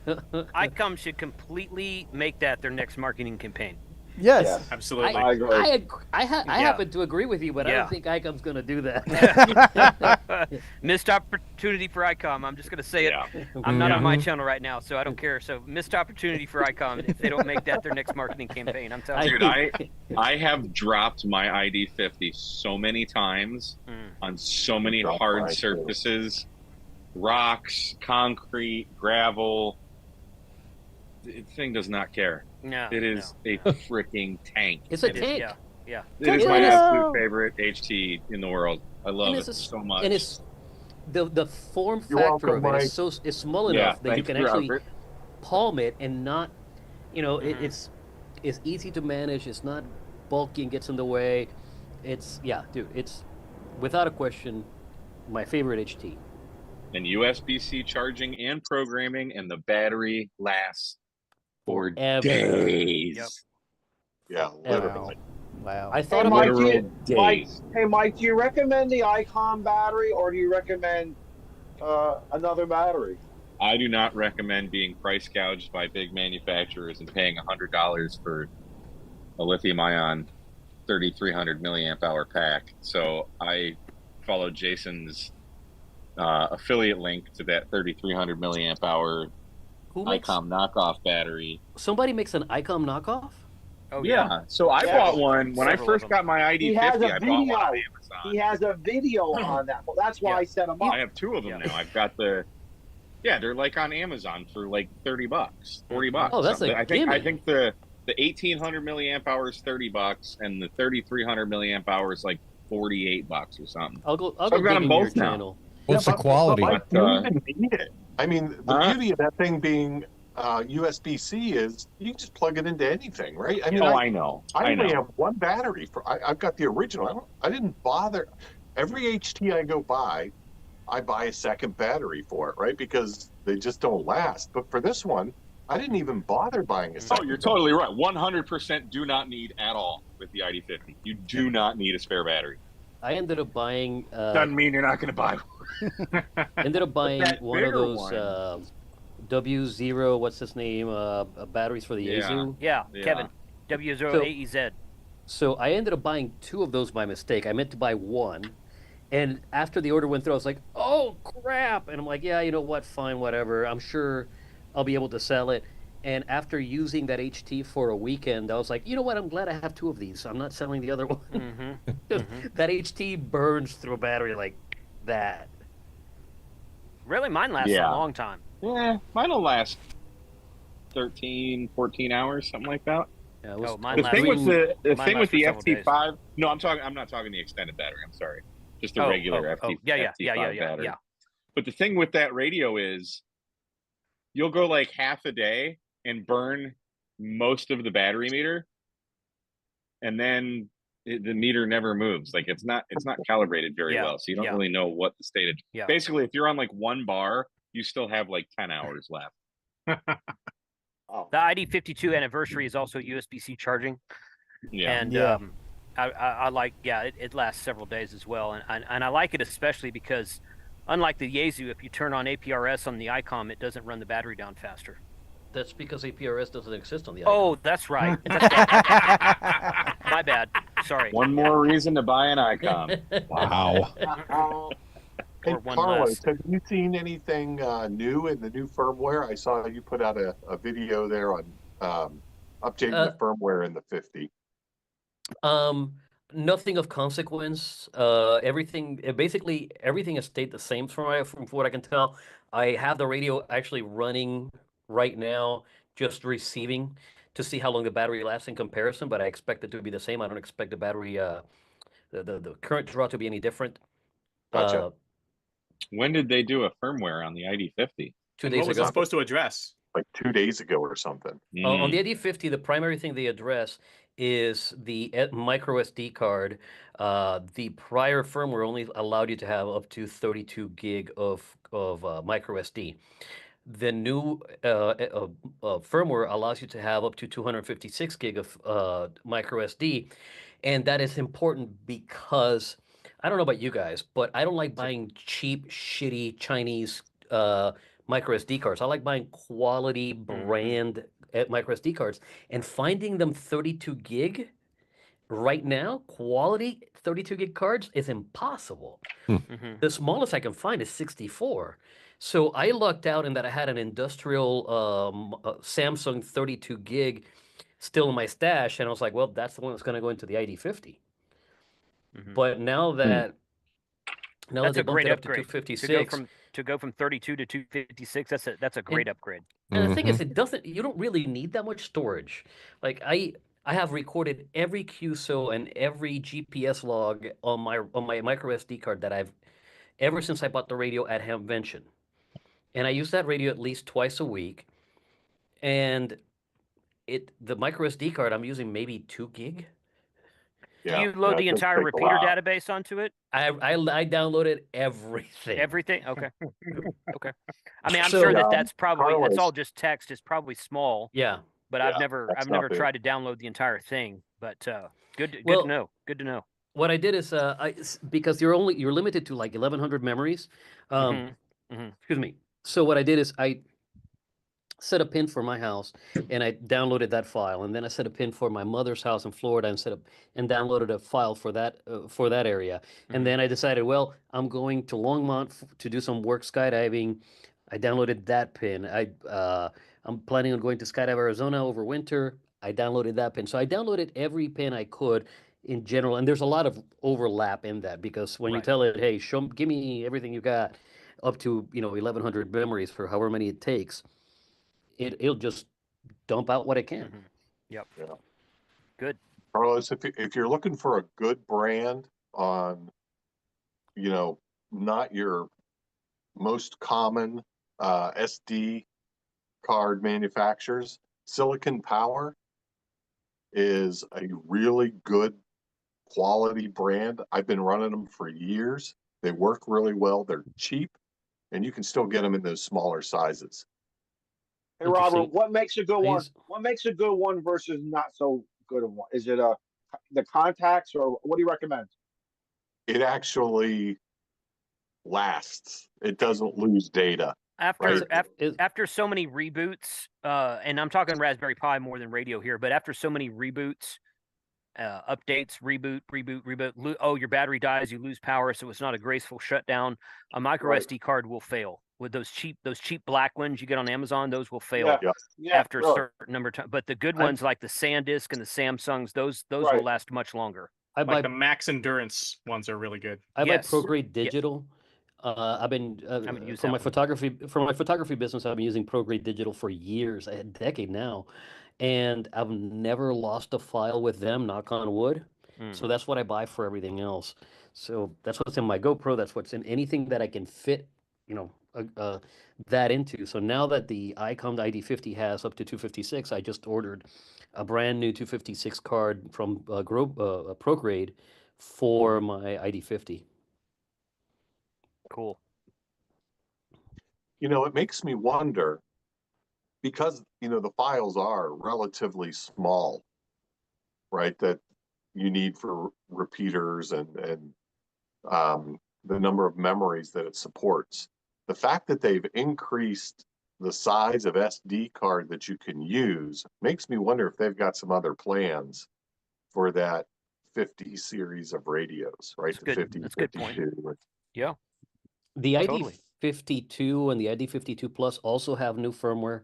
Icom should completely make that their next marketing campaign. Yes. Absolutely. I agree. I happen to agree with you, but I Yeah. don't think Icom's going to do that. Missed opportunity for Icom. I'm just going to say it. Yeah. I'm not on my channel right now, so I don't care. So missed opportunity for Icom if they don't make that their next marketing campaign. I'm telling you. Dude, I have dropped my ID50 so many times on so many Dropped hard mine, too. surfaces, rocks, concrete, gravel. The thing does not care. No, It is a freaking tank. It's a It is- tank. Yeah. It is my Yeah. absolute favorite HT in the world. I love And it it's so much. And it's the form You're factor welcome, of it Mike. is small yeah, enough that you thanks can for actually Robert. palm it and not, it's easy to manage. It's not bulky and gets in the way. It's without a question my favorite HT. And USB-C charging and programming, and the battery lasts for Forever. days. Yep. Yeah, literally. Wow. I thought Hey, about Mike, Literal Mike, days. hey, Mike, do you recommend the Icom battery or do you recommend another battery? I do not recommend being price gouged by big manufacturers and paying $100 for a lithium-ion 3,300 milliamp hour pack. So I followed Jason's affiliate link to that 3,300 milliamp hour who makes Icom knockoff battery. somebody makes an Icom knockoff. Oh Yeah. So I Yeah. bought one when I Several of first them. got my He has ID50. a I bought one on video. Amazon. He has a video on that. Well, that's why Yeah. I set him up. I have two of them Yeah. now. I've got they're like on Amazon for like $30, $40. Oh, that's a I gimme. think the 1,800 milliamp hours $30, and the 3,300 milliamp hours like $48 or something. I'll go I've got them digging your both now. channel. What's Yeah, the quality? But you But, don't even need it. I mean, the Huh? beauty of that thing being USB-C is you can just plug it into anything, right? I mean, I know. I only know. have one battery for. I've got the original. I didn't bother. Every HT I go buy, I buy a second battery for it, right? Because they just don't last. But for this one, I didn't even bother buying a Oh, second. you're totally right. 100% do not need at all with the ID50. You do not need a spare battery. I ended up buying Doesn't mean you're not going to buy one. that one of bigger those one. W0, what's his name, batteries for the Yeah. Yaesu. Yeah, Yeah. Kevin. W0AEZ. So I ended up buying two of those by mistake. I meant to buy one, and after the order went through, I was like, "Oh crap!" And I'm like, "Yeah, you know what? Fine, whatever. I'm sure I'll be able to sell it." And after using that HT for a weekend, I was like, "You know what? I'm glad I have two of these. I'm not selling the other one." Mm-hmm. That HT burns through a battery like that. Really, mine lasts Yeah. a long time. Yeah, mine will last 13, 14 hours, something like that. Yeah, it was, Oh, mine The lasts- thing with the mine thing with lasts for the several days. FT5. No, I'm not talking the extended battery. I'm sorry, just the regular FT5 battery. Yeah. But the thing with that radio is, you'll go like half a day and burn most of the battery meter, and then the meter never moves. Like it's not calibrated very Yeah, well, so you don't yeah. really know what the state of. Yeah. Basically, if you're on like one bar, you still have like 10 hours left. Oh. The ID52 anniversary is also USB-C charging. Yeah. And Yeah. I like, yeah, it lasts several days as well, and I like it especially because, unlike the Yaesu, if you turn on APRS on the Icom, it doesn't run the battery down faster. That's because APRS doesn't exist on the Oh, Icom. that's right. That's right. My bad. Sorry. One more reason to buy an Icom. Wow. Hey, Or one Carlos, less. have you seen anything new in the new firmware? I saw you put out a video there on updating the firmware in the 50. Um, Nothing of consequence. Basically everything has stayed the same from what I can tell. I have the radio actually running right now, just receiving to see how long the battery lasts in comparison, but I expect it to be the same. I don't expect the battery the current draw to be any different. Gotcha. When did they do a firmware on the ID50? 2 And days what was ago. it supposed to address? Like 2 days ago or something. On the ID50, the primary thing they address is the micro SD card. The prior firmware only allowed you to have up to 32 gig of micro SD. The new firmware allows you to have up to 256 gig of micro SD, and that is important because I don't know about you guys, but I don't like buying cheap, shitty Chinese micro SD cards. I like buying quality brand micro SD cards, and finding them 32 gig right now, quality 32 gig cards is impossible. Mm-hmm. The smallest I can find is 64. So I lucked out in that I had an industrial Samsung 32 gig still in my stash, and I was like, well, that's the one that's going to go into the ID50. Mm-hmm. But now that That's they a bumped great it up to upgrade. 256, To go from 32 to 256, that's a great and upgrade. and the thing is, you don't really need that much storage. Like I have recorded every QSO and every GPS log on my micro SD card that I've ever since I bought the radio at Hamvention. And I use that radio at least twice a week. And the micro SD card I'm using maybe 2 gig. Do Yeah. you load the It does entire take a repeater while. database onto it? I downloaded everything. Everything? Okay. Okay. I mean, I'm So- sure that Yeah, that's probably Carlos. it's all just text. It's probably small, Yeah. but Yeah, I've never that's not big. tried to download the entire thing. But good Well- to know. Good to know. What I did is because you're limited to like 1100 memories. Mhm. Mhm. Excuse me. So what I did is I set a pin for my house and I downloaded that file, and then I set a pin for my mother's house in Florida and downloaded a file for that area. And then I decided, well, I'm going to Longmont to do some work skydiving. I downloaded that pin. I'm planning on going to Skydive Arizona over winter. I downloaded that pin. So I downloaded every pin I could in general, and there's a lot of overlap in that because when you Right. tell it, hey, give me everything you got up to 1100 memories for however many it takes, it'll just dump out what it can. Mhm. Yep. Yeah. Good. Carlos, if you're looking for a good brand on, not your most common SD card manufacturers, Silicon Power is a really good quality brand. I've been running them for years. They work really well. They're cheap, and you can still get them in those smaller sizes. Hey Robert, Interesting. what makes a good one? Please. What makes a good one versus not so good of one? Is it the contacts, or what do you recommend? It actually lasts. It doesn't lose data. After Right. after so many reboots, and I'm talking Raspberry Pi more than radio here, but after so many reboots, updates, reboot. Oh, your battery dies, you lose power, so it's not a graceful shutdown. A micro Right. SD card will fail. With those cheap black ones you get on Amazon, those will fail Yeah. Yeah. after really. a certain number of times. But the good ones like the SanDisk and the Samsungs, those Right. will last much longer. I Like buy the Max Endurance ones are really good. I buy Yes. ProGrade Digital. I've been haven't used for that my one. photography business. I've been using ProGrade Digital for years, a decade now, and I've never lost a file with them. Knock on wood. So that's what I buy for everything else. So that's what's in my GoPro. That's what's in anything that I can fit, that into. So now that the Icom ID50 has up to 256, I just ordered a brand new 256 card from ProGrade for my ID50. Cool. It makes me wonder, because the files are relatively small. right? That you need for repeaters and the number of memories that it supports. The fact that they've increased the size of SD card that you can use makes me wonder if they've got some other plans for that 50 series of radios, right? That's good. That's a good point. Yeah. The Totally. ID52 and the ID52 Plus also have new firmware.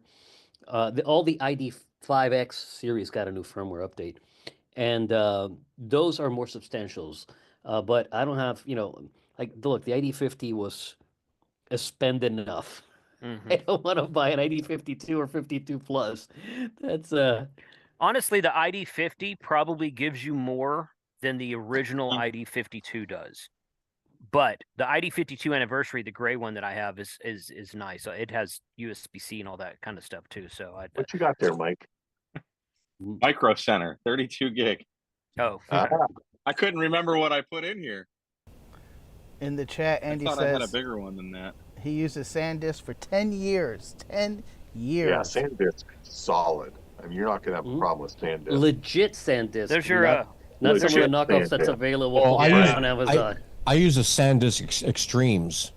All the ID5X series got a new firmware update, and those are more substantials. But I don't have, like, look, the ID50 was spend enough. Mhm. I don't want to buy an ID52 or 52 Plus. That's Honestly, the ID50 probably gives you more than the original ID52 does. But the ID52 anniversary, the gray one that I have, is nice. It has USB-C and all that kind of stuff too. So What you got there, Mike? Micro Center, 32 gig. Oh, I couldn't remember what I put in here. In the chat, Andy I thought I had a says bigger one than that. he uses SanDisk for 10 years. 10 years. Yeah, SanDisk is solid. I mean, you're not going to have a problem with SanDisk. legit SanDisk. there's your not some of the legit knockoffs that's SanDisk. available Well, I use- on Amazon. I use a SanDisk Extremes.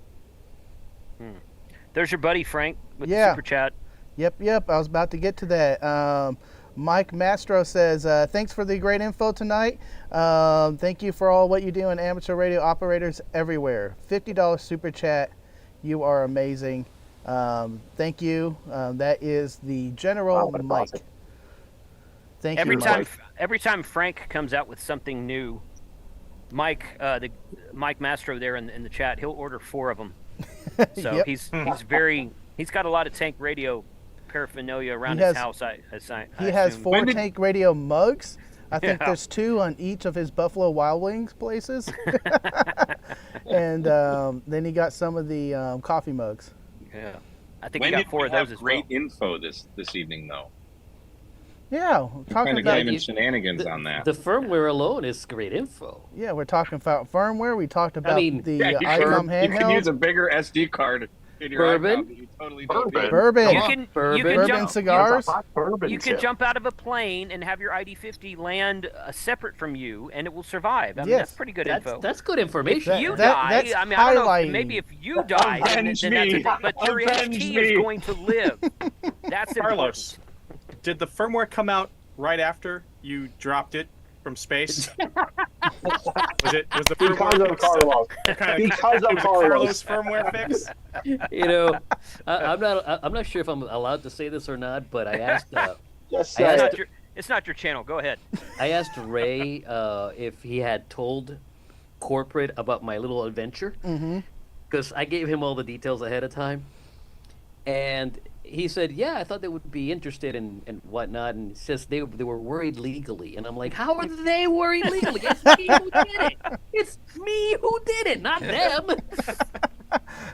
there's your buddy Frank with the Yeah. super chat. Yep. I was about to get to that. Mike Mastro says, thanks for the great info tonight. Thank you for all what you do in amateur radio operators everywhere. $50 super chat. You are amazing. Thank you. That is the General Wow, that's Mike. awesome. Thank Every you, time, Mike. every time Frank comes out with something new, Mike, the Mike Mastro there in the chat, he'll order 4 of them. So Yep. he's got a lot of tank radio paraphernalia around He his has- house. I He has assume. 4 tank radio mugs. I think Yeah. there's 2 on each of his Buffalo Wild Wings places. And then he got some of the coffee mugs. Yeah, I think When he did got 4 we of those have as well. great info this evening, though? Yeah, Kind talking of about gaming you- shenanigans on that. The firmware alone is great info. yeah, we're talking about firmware. We talked about mean, the Yeah, Icom you can use handheld. a bigger SD card in your Bourbon? Icom that you totally don't need. Bourbon. You can Bourbon jump, cigars. Hot bourbon You can tip. jump out of a plane and have your ID50 land separate from you, and it will survive. I mean, Yes. that's pretty good info. That's good information. That- You that- die. that's I mean, I don't know. highlighting. Maybe if you die, then Avenge that's a me. thing. But your Avenge HT me. is going to live. That's Carlos, important. did the firmware come out right after you dropped it from space? Was the Because firmware of Carlos. kind Because of Carlos. Carlos firmware fix? I'm not sure if I'm allowed to say this or not, but I asked Just I say asked it. It's not your channel. Go ahead. I asked Ray if he had told corporate about my little adventure, because I gave him all the details ahead of time, and he said, "Yeah, I thought they would be interested in and whatnot," and he says they were worried legally, and I'm like, "How are they worried legally? It's me who did it. It's me who did it, not them."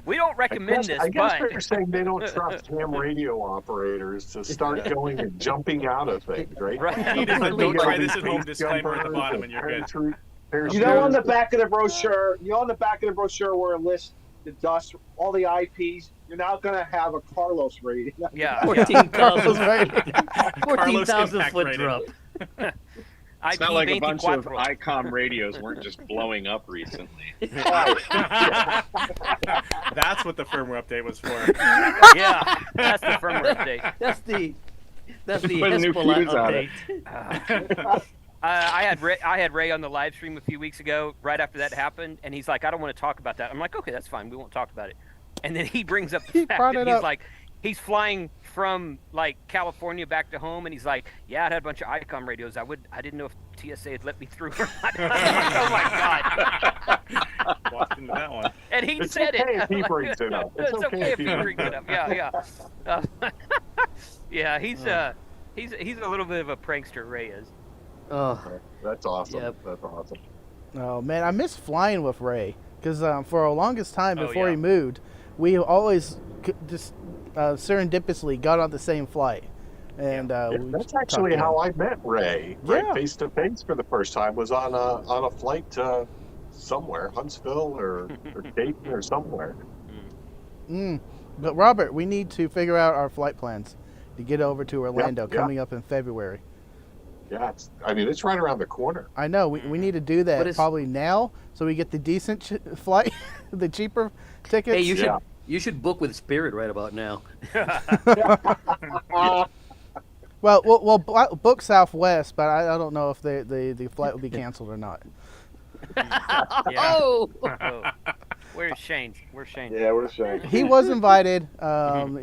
We don't recommend this, I guess but they're saying they don't trust ham radio operators to start going and jumping out of things, right? Right. Don't try this at home disclaimer at the bottom and you're good. You know, on the back of the brochure, where it lists the dust, all the IPs, you're now going to have a Carlos rating. yeah, 14,000 Right. 14,000 impact foot rating. drop. It's not like a bunch of 24. Icom radios weren't just blowing up recently. That's what the firmware update was for. Yeah, that's the firmware update. That's the Put a new Hezbollah fuse on update. it. I had Ray on the live stream a few weeks ago, right after that happened, and he's like, "I don't want to talk about that." I'm like, "Okay, that's fine. We won't talk about it." And then he brings up the He fact brought that it he's up. like, he's flying from like California back to home, and he's like, "Yeah, I had a bunch of Icom radios. I didn't know if TSA had let me through or not." I'm like, "Oh my god!" Walked into that one. And he It's said okay it. if he brings it up. It's okay if he brings it up. Yeah. Yeah, he's a little bit of a prankster. Ray is. Oh, That's awesome. Yep. That's awesome. Oh man, I miss flying with Ray because for the longest time Oh, before yeah. he moved, we always just serendipitously got on the same flight, and we That's talked actually to him. how I met Ray. Yeah. Right, face to face for the first time was on a flight to somewhere, Huntsville or Dayton or somewhere. But Robert, we need to figure out our flight plans to get over to Orlando yeah. coming up in February. Yeah, it's right around the corner. I know. We need to do that What is- probably now, so we get the decent flight, the cheaper tickets. Hey, Yeah. you should book with Spirit right about now. Well, we'll book Southwest, but I don't know if the flight will be canceled or not. Yeah. Oh, Oh. Where's Shane? Yeah, we're saying. He was invited.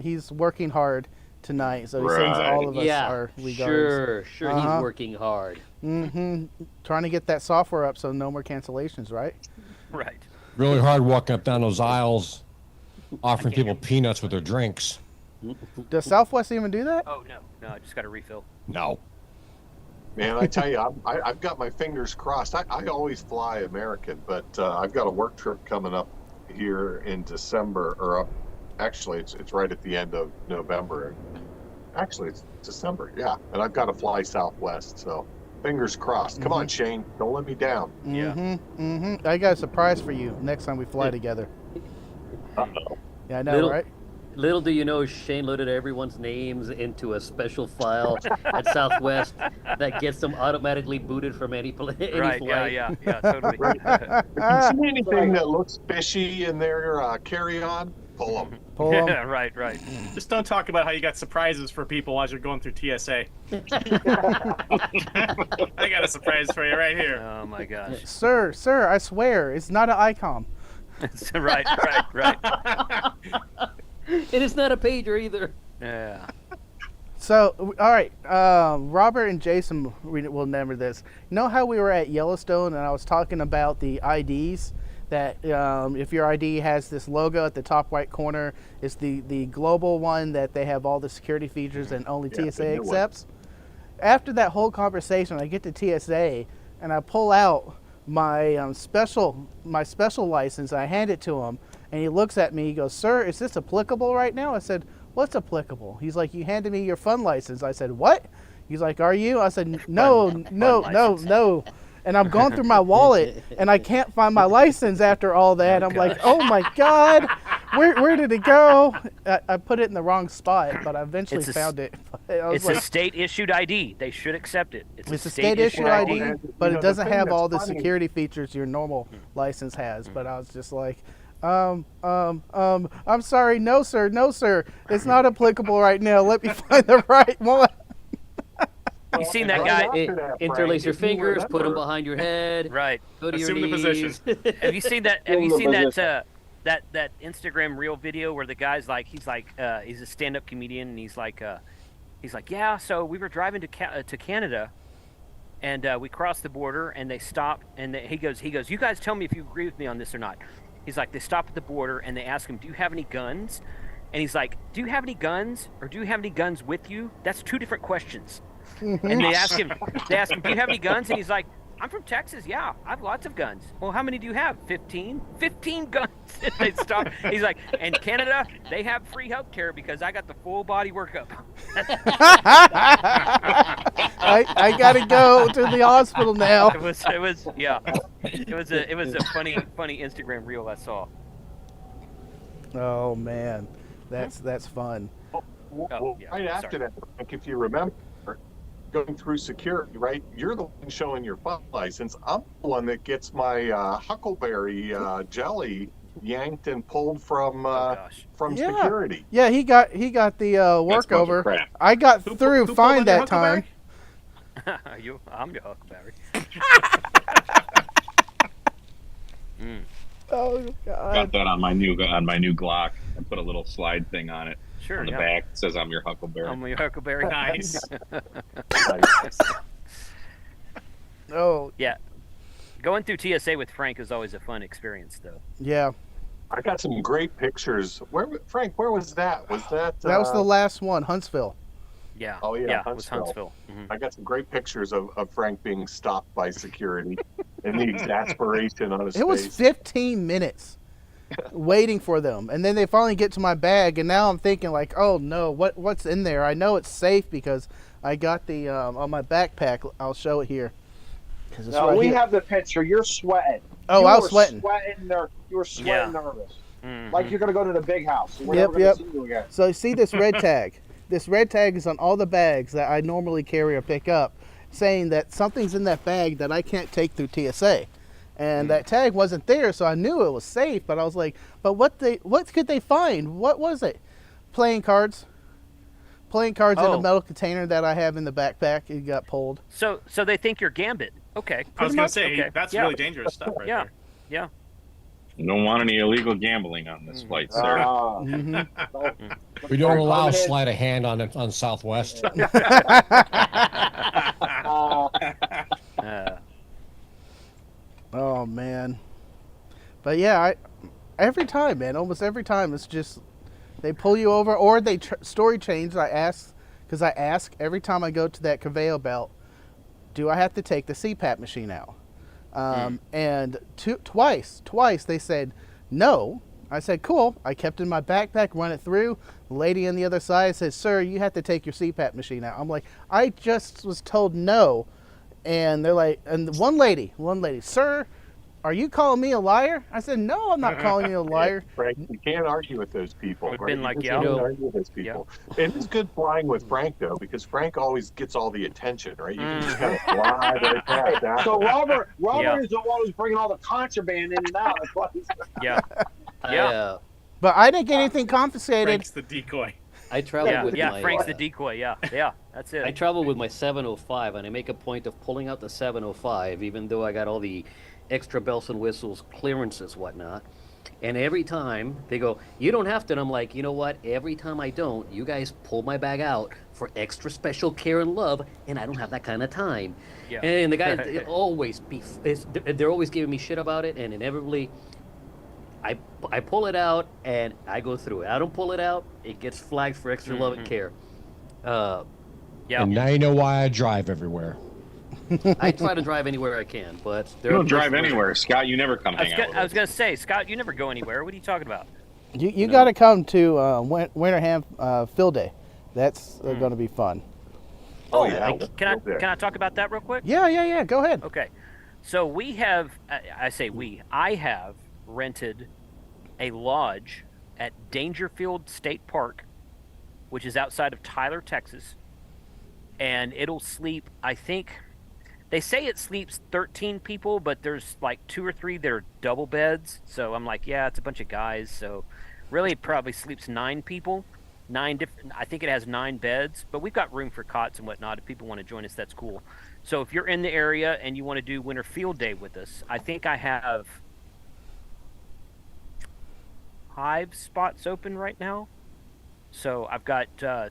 He's working hard tonight, so he sends Right. all of us yeah, our regards. sure. Uh-huh. He's working hard. Trying to get that software up so no more cancellations, right? Right. Really hard walking up down those aisles, offering people peanuts with their drinks. Does Southwest even do that? Oh no, I just got a refill. No. Man, I tell you, I've got my fingers crossed. I always fly American, but I've got a work trip coming up here in December, actually, it's right at the end of November. Actually, it's December, yeah. And I've got to fly Southwest, so fingers crossed. Come on, Shane, don't let me down. I got a surprise for you next time we fly together. Uh-oh. Yeah, I know, right? Little do you know, Shane loaded everyone's names into a special file at Southwest that gets them automatically booted from any Right. flight. Yeah, totally. If you see anything that looks fishy in their carry-on, pull them. Pull 'em. Yeah, right. Just don't talk about how you got surprises for people as you're going through TSA. I got a surprise for you right here. Oh my gosh. Sir, I swear, it's not an Icom. right. It is not a pager either. Yeah. So, all right, Robert and Jason will remember this. You know how we were at Yellowstone and I was talking about the IDs? That if your ID has this logo at the top right corner, it's the global one that they have all the security features and only Yeah, TSA the new one. accepts. After that whole conversation, I get to TSA and I pull out my special license. I hand it to him, and he looks at me. He goes, "Sir, is this applicable right now?" I said, "What's applicable?" He's like, "You handed me your fun license." I said, "What?" He's like, "Are you?" I said, "No." And I'm going through my wallet, and I can't find my license after all that. I'm like, "Oh my God, where did it go?" I put it in the wrong spot, but I eventually found it. I was It's like, a state-issued ID. They should accept it. it's a state-issued ID, ID. but You know, it doesn't the thing have all the that's funny- security features your normal license has. But I was just like, I'm sorry, no sir, it's not applicable right now. Let me find the right one. You seen that Right guy? after that, Interlace Frank, your if you fingers, put them remember- behind your head, Right. go to Assume your the knees. position. Have you seen that? Have you Still seen the that? That Instagram reel video where the guy's like, he's a stand-up comedian, and he's like, yeah. So we were driving to Canada, and we crossed the border, and they stopped, and he goes, you guys tell me if you agree with me on this or not. He's like, they stop at the border, and they ask him, do you have any guns? And he's like, do you have any guns, or do you have any guns with you? That's two different questions. And they ask him, do you have any guns? And he's like, I'm from Texas. Yeah, I have lots of guns. Well, how many do you have? 15? 15 guns. And they stop. He's like, and Canada, they have free health care because I got the full body workup. I gotta go to the hospital now. It was a funny Instagram reel I saw. Oh man, that's fun. Well, yeah, right after that, Frank, if you remember, going through security, right? You're the one showing your fun license. I'm the one that gets my huckleberry jelly yanked and pulled from gosh. Yeah. security. Yeah, he got the work That's a bunch of over. crap. I got Who through pulled fine on your that time. I'm your huckleberry. Oh God. Got that on my new Glock. I put a little slide thing on it Sure. on the yeah. back. It says I'm your Huckleberry. I'm your huckleberry. Nice. Oh Yeah. Going through TSA with Frank is always a fun experience, though. yeah, I got some great pictures. Frank, where was that? Was that? that was the last one, Huntsville. Yeah. Oh, yeah, It was Huntsville. Mhm. I got some great pictures of Frank being stopped by security and the exasperation on his It was face. 15 minutes waiting for them, and then they finally get to my bag, and now I'm thinking like, oh no, what's in there? I know it's safe because I got the on my backpack. I'll show it here. 'Cause it's No, right we here. have the picture. You're sweating. Oh, you I was were sweating. You were sweating nervous. Mhm. Like you're going to go to the big house. We're Yep, never going yep. to see you again. So you see this red tag. This red tag is on all the bags that I normally carry or pick up. saying that something's in that bag that I can't take through TSA. And that tag wasn't there, so I knew it was safe, but I was like, but what could they find? What was it? Playing cards. Playing cards in a metal container that I have in the backpack. It got pulled. So they think you're Gambit. Okay. I was going to say, Okay. that's really dangerous stuff right there. Yeah. You don't want any illegal gambling on this flight, sir. We don't allow sleight of hand on Southwest. Oh man, but yeah, every time, man, almost every time, it's just they pull you over or they story change. I ask every time I go to that conveyor belt, do I have to take the CPAP machine out? And twice they said no. I said cool. I kept it in my backpack, run it through. The lady on the other side says, "Sir, you have to take your CPAP machine out." I'm like, I just was told no. And they're like, and one lady, "Sir, are you calling me a liar?" I said, "No, I'm not calling you a liar." Frank, you can't argue with those people. Would've Right? been like, You yeah. can't argue with those people. And it's good flying with Frank, though, because Frank always gets all the attention, right? You can just kind of fly right past that. So Robert is the one who's bringing all the contraband in and out. That's why he's... Yeah. But I didn't get anything confiscated. Frank's the decoy. I travel with my Frank's the decoy. Yeah, that's it. I travel with my 705, and I make a point of pulling out the 705, even though I got all the extra bells and whistles, clearances, whatnot. And every time they go, "You don't have to," and I'm like, you know what? Every time I don't, you guys pull my bag out for extra special care and love, and I don't have that kind of time. Yeah. And the guys they're always giving me shit about it, and inevitably, I pull it out and I go through it. I don't pull it out; it gets flagged for extra love and care. And now you know why I drive everywhere. I try to drive anywhere I can, but You don't drive anywhere, Scott. You never come hang out with I was us. gonna say, Scott, you never go anywhere. What are you talking about? You got to come to Winterham Field Day. That's going to be fun. Oh, yeah. Can I talk about that real quick? Yeah. Go ahead. Okay. So we have, I have rented a lodge at Dangerfield State Park, which is outside of Tyler, Texas. And it'll sleep, I think, they say it sleeps 13 people, but there's like 2 or 3 that are double beds. So I'm like, yeah, it's a bunch of guys. So really it probably sleeps 9 people. I think it has 9 beds, but we've got room for cots and whatnot. If people want to join us, that's cool. So if you're in the area and you want to do Winter Field Day with us, I think I have 5 spots open right now. So I've got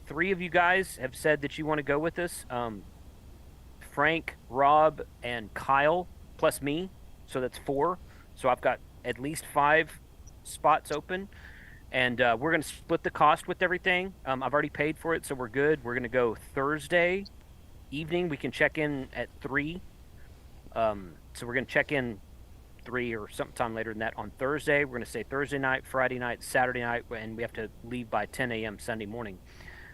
3 of you guys have said that you want to go with us. Frank, Rob, and Kyle, plus me. So that's 4. So I've got at least 5 spots open. And we're going to split the cost with everything. I've already paid for it, so we're good. We're going to go Thursday evening. We can check in at 3. So we're going to check in 3 or sometime later than that on Thursday. We're going to stay Thursday night, Friday night, Saturday night, and we have to leave by 10 a.m. Sunday morning,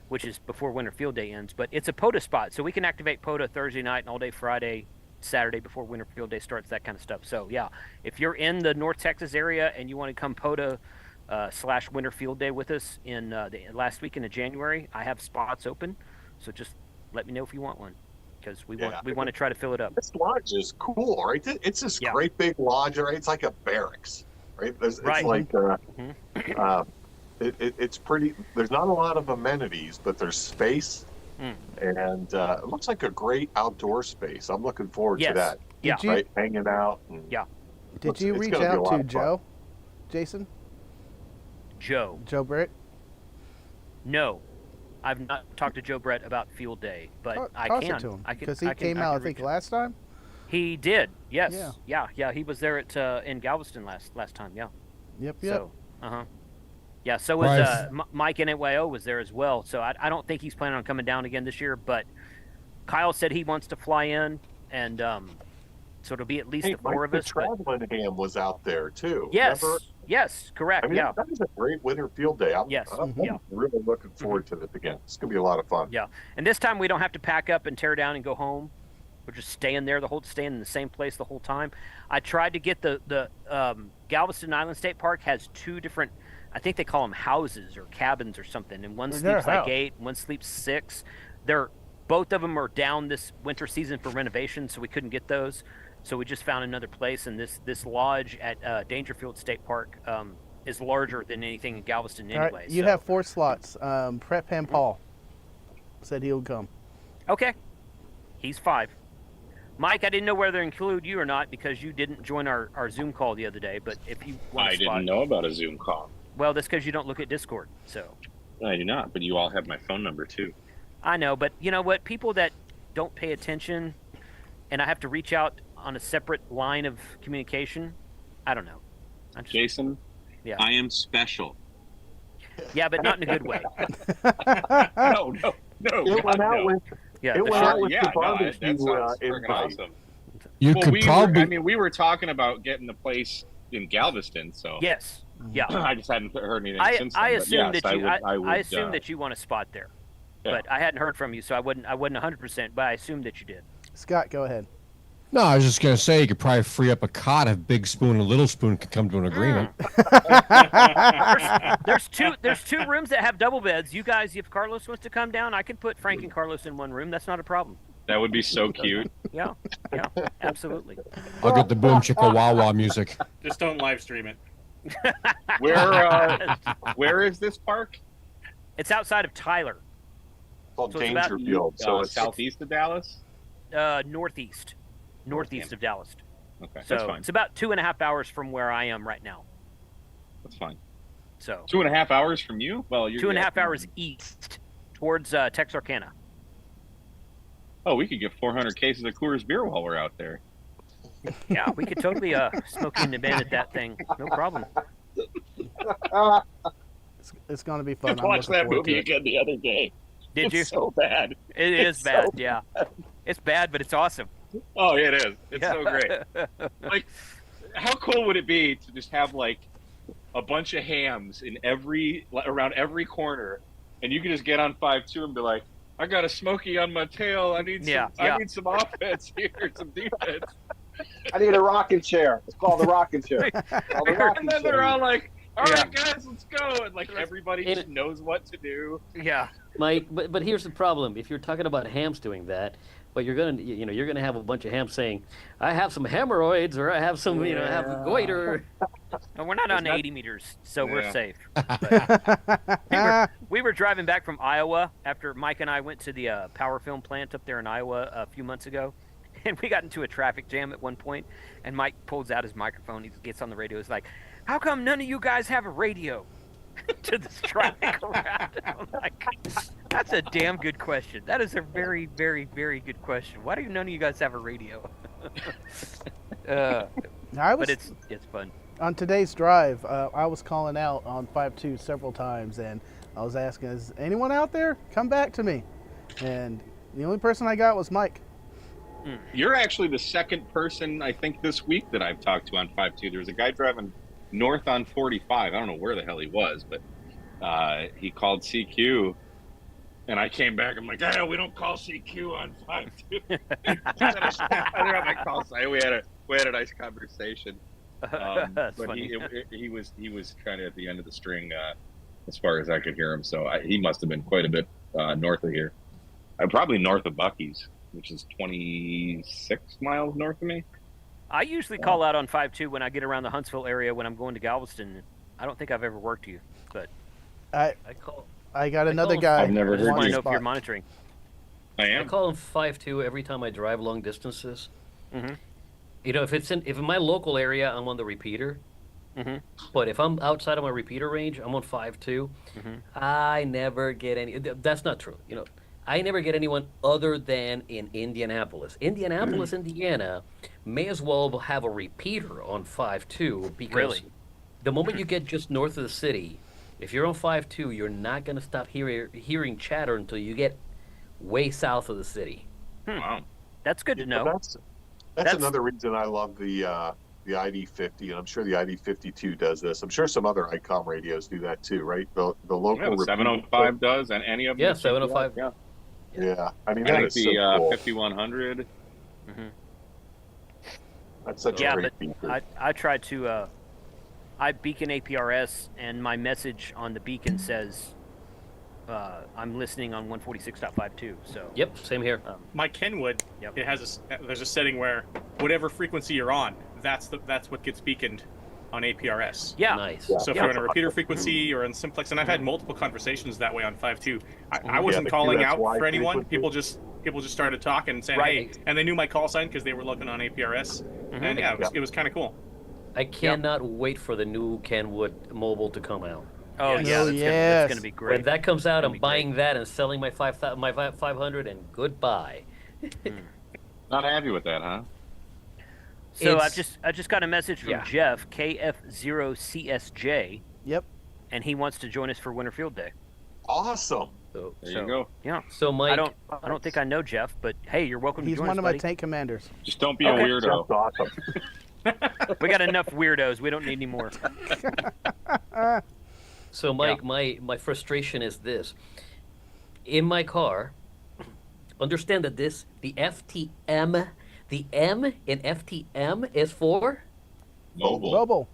which is before Winter Field Day ends. But it's a POTA spot, so we can activate POTA Thursday night and all day Friday, Saturday before Winter Field Day starts, that kind of stuff. So, yeah, if you're in the North Texas area and you want to come POTA / Winter Field Day with us in the last weekend of January, I have spots open. So just let me know if you want one, because we want to try to fill it up. This lodge is cool, right? It's this great big lodge, right? It's like a barracks, right? It's like it's pretty. There's not a lot of amenities, but there's space, and it looks like a great outdoor space. I'm looking forward to that. Yeah, right, hanging out. And Did you reach out to Joe, Jason? Joe Brett? No, I've not talked to Joe Brett about Field Day, but I Toss can. it to him, Because he came out, I think, last time. He did. Yes. Yeah. He was there at in Galveston last time. Yeah. Yep. So, yeah. So was Mike NYO was there as well. So I don't think he's planning on coming down again this year. But Kyle said he wants to fly in, and so it'll be at least the 4 of us. Traveling Ham was out there too. Yes. Remember? Yes. Correct. I mean, that was a great Winter Field Day. I'm really looking forward to this again. It's gonna be a lot of fun. Yeah. And this time we don't have to pack up and tear down and go home. We're just staying there staying in the same place the whole time. I tried to get the Galveston Island State Park has 2 different, I think they call them houses or cabins or something, and one sleeps like 8, and one sleeps 6. They're both of them are down this winter season for renovation, so we couldn't get those. So we just found another place, and this lodge at Dangerfield State Park is larger than anything in Galveston All anyway. right, you have 4 slots. Prep Ham Paul said he would come. Okay. He's 5. Mike, I didn't know whether to include you or not because you didn't join our Zoom call the other day, but if you want to spot... didn't know about a Zoom call. Well, that's because you don't look at Discord, so... I do not, but you all have my phone number, too. I know, but you know what? People that don't pay attention, and I have to reach out on a separate line of communication, I don't know. Jason, Yeah. I am special. Yeah, but not in a good way. No. It went out with Yeah, it the went out short- with the that barbecue sounds freaking invite. awesome. You Well, could probably. we were talking about getting the place in Galveston, so Yes. Yeah. I just hadn't heard anything since then. I but assume yes, that you I would, assume that you want a spot there, yeah. but I hadn't heard from you, so I wasn't 100%. But I assumed that you did. Scott, go ahead. No, I was just gonna say you could probably free up a cot if Big Spoon and Little Spoon could come to an agreement. There's two rooms that have double beds. You guys, if Carlos wants to come down, I can put Frank and Carlos in one room. That's not a problem. That would be so cute. Yeah, absolutely. I'll get the boom chicka wah wah music. Just don't live stream it. Where is this park? It's outside of Tyler, Called So it's about- Dangerfield. So it's southeast of Dallas. northeast of Dallas. Okay, that's So fine. it's about 2.5 hours from where I am right now. That's fine. So 2.5 hours from you? Well, you're 2.5 hours east towards Texarkana. Oh, we could get 400 cases of Coors beer while we're out there. Yeah, we could totally smoke in the band at that thing. No problem. It's going to be fun. I I'm watched looking that forward to movie it. again the other day. Did you? It's so bad. It It's is bad. so Yeah, it's bad, but it's awesome. Oh, it is. It's Yeah. so great. Like, how cool would it be to just have like a bunch of hams in around every corner, and you can just get on 5-2 and be like, I got a smoky on my tail. I need some offense here, some defense. I need a rocking chair. It's called the rocking chair. Called the And rocking then they're chair. all like, all Yeah. right, guys, let's go. And like everybody just knows what to do. Yeah. Mike, but here's the problem. If you're talking about hams doing that, but you're gonna have a bunch of hams saying, I have some hemorrhoids or I have some, I have a goiter. No, we're not on 80 meters, so we're Yeah. safe. But we were driving back from Iowa after Mike and I went to the power film plant up there in Iowa a few months ago. And we got into a traffic jam at one point, and Mike pulls out his microphone. He gets on the radio. He's like, how come none of you guys have a radio to this traffic around? I'm like, that's a damn good question. That is a very, very, very good question. Why do none of you guys have a radio? But it's fun. On today's drive, I was calling out on 5-2 several times, and I was asking, is anyone out there? Come back to me. And the only person I got was Mike. You're actually the second person, I think, this week that I've talked to on 5-2. There was a guy driving north on 45. I don't know where the hell he was, but he called CQ. And I came back. I'm like, oh, we don't call CQ on 5-2. I don't have my call sign. We had a nice conversation. That's But funny. he was kind of at the end of the string as far as I could hear him. So he must have been quite a bit north of here. Probably north of Bucky's, which is 26 miles north of me. I usually call out on 5-2 when I get around the Huntsville area when I'm going to Galveston. I don't think I've ever worked you, but I got another call- guy. I've never who heard I wants want a to know if spot. you're monitoring. I I am. call them 5-2 every time I drive long distances. Mm-hmm. If in my local area, I'm on the repeater. Mm-hmm. But if I'm outside of my repeater range, I'm on 5-2. Mm-hmm. I never get any. That's not true. I never get anyone other than in Indianapolis. Indianapolis, Indiana, may as well have a repeater on 5-2 because Really? the moment you get just north of the city, if you're on 5-2, you're not going to stop hearing chatter until you get way south of the city. Wow. That's good to know. That's another reason I love the ID50, and I'm sure the ID52 does this. I'm sure some other Icom radios do that too, right? The local Yeah, the 705 does, and any of them. Yeah, 705. Yeah. Yeah, I mean I that think is the so cool. 5100. That's such Yeah, a great but feature. I tried to. I beacon APRS, and my message on the beacon says I'm listening on 146.5 too. So Yep, same here. My Kenwood, Yep. it has there's a setting where whatever frequency you're on, that's what gets beaconed on APRS. yeah, Nice. So if you're on a repeater frequency or on simplex, and I've had multiple conversations that way on 5.2. I wasn't the calling out QXY for anyone. frequency. People just started talking and saying, Right. hey, and they knew my call sign because they were looking on APRS. And yeah, it was kind of cool. I cannot wait for the new Kenwood mobile to come out. oh Yes. yeah, Oh, that's yes. gonna be great. When that comes out, That'd I'm be buying that and selling my 500 and goodbye. Not happy with that, huh? So It's- I just got a message from Yeah. Jeff KF0CSJ, Yep. and he wants to join us for Winter Field Day. Awesome. So, There So- you go. Yeah, so Mike, I don't think I know Jeff, but hey, you're welcome to He's join one us, of my buddy. tank commanders. Just don't be Okay. a weirdo. That's awesome. We got enough weirdos. We don't need any more. So Mike, my frustration is this. In my car, understand that the FTM, the M in FTM is for Mobile. Mobile.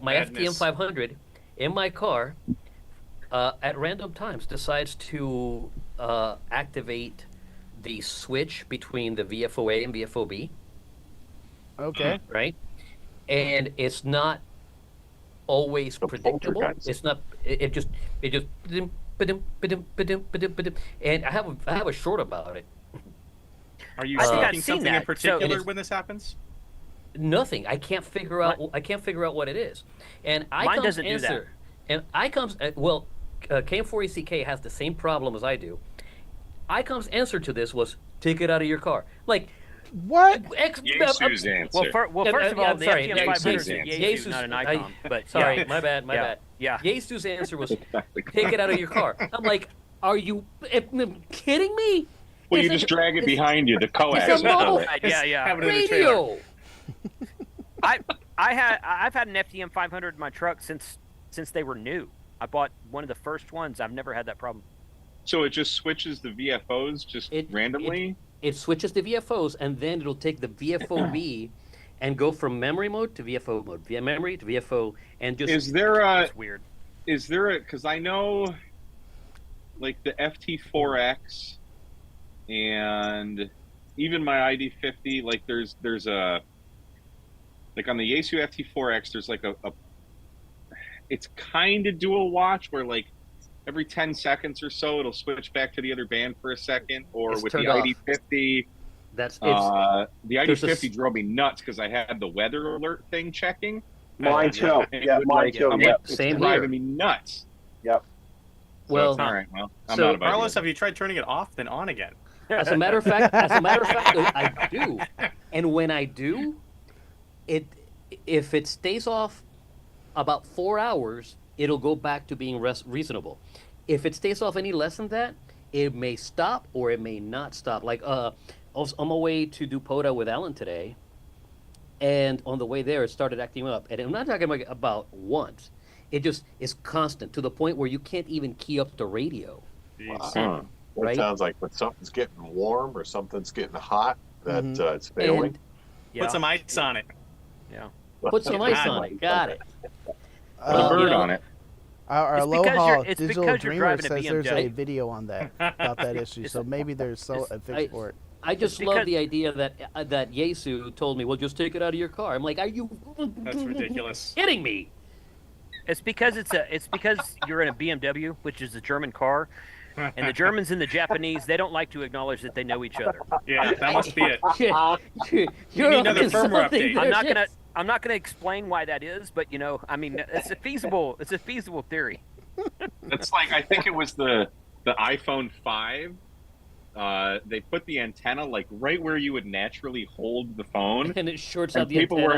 my Madness. FTM 500 in my car at random times decides to activate the switch between the VFOA and VFOB, Okay. right? And it's not always The predictable. poltergeist. It's not. It just. ba-dum, ba-dum, ba-dum, ba-dum, ba-dum. And I have a short about it. Are you I think I've smoking seen something that. in particular So- when this happens? Nothing. I can't figure out. I can't figure out what it is. And Mine Icom's doesn't do that. answer. And Icom's KM4ECK has the same problem as I do. Icom's answer to this was take it out of your car. Like What? Yesu's answer. Well, first of all, I'm the sorry, FTM 500 is a Yesu's Yaesu, not an answer. Icom. But Sorry, yeah. my bad. Yeah. Yeah. Yesu's answer was take it out of your car. I'm like, are you kidding me? Well, you It's just a- drag it it's- behind you. The coax. it's a mobile- Right, yeah. Have it in the trailer. Radio. I've had an FTM 500 in my truck since they were new. I bought one of the first ones. I've never had that problem. So it just switches the VFOs just randomly? It switches to VFOs, and then it'll take the VFOB and go from memory mode to VFO mode, via memory to VFO, and just. Is there a... It's weird. Is there a... Because I know, like, the FT4X and even my ID50, like, there's a... Like, on the Yaesu FT4X, there's, like, a it's kind of dual watch where, like, every 10 seconds or so, it'll switch back to the other band for a second. Or It's with the turned off. ID50, That's the there's a ID50 drove me nuts because I had the weather alert thing checking. Mine too. And Yeah, it would, mine like, too. I'm Yeah. like, it's Same driving here. me nuts. Yep. So Well, it's all right. Well, I'm so not about Carlos, it. have you tried turning it off then on again? As a matter of fact, I do. And when I do, if it stays off about 4 hours, it'll go back to being reasonable. If it stays off any less than that, it may stop or it may not stop. Like I was on my way to do POTA with Alan today, and on the way there, it started acting up. And I'm not talking about once. It just is constant to the point where you can't even key up the radio. Jeez. That Right. sounds like when something's getting warm or something's getting hot, that Mhm. it's failing. And Yeah. Put some ice on it. Yeah. put some ice on it. Got it. Put a bird you know, on it. Our It's because Aloha you're- it's Digital because you're Dreamer driving a says there's a BMW. video on that about that issue. So maybe there's a fix I- for it. I just It's love because- the idea that Yesu told me, "Well, just take it out of your car." I'm like, "Are you That's ridiculous. kidding me?" It's because you're in a BMW, which is a German car, and the Germans and the Japanese, they don't like to acknowledge that they know each other. Yeah, that must be it. You're need another onto firmware something update. there. I'm not gonna explain why that is, but I mean, it's a feasible theory. It's like, I think it was the iPhone 5. They put the antenna like right where you would naturally hold the phone. And it shorts out And the people antenna.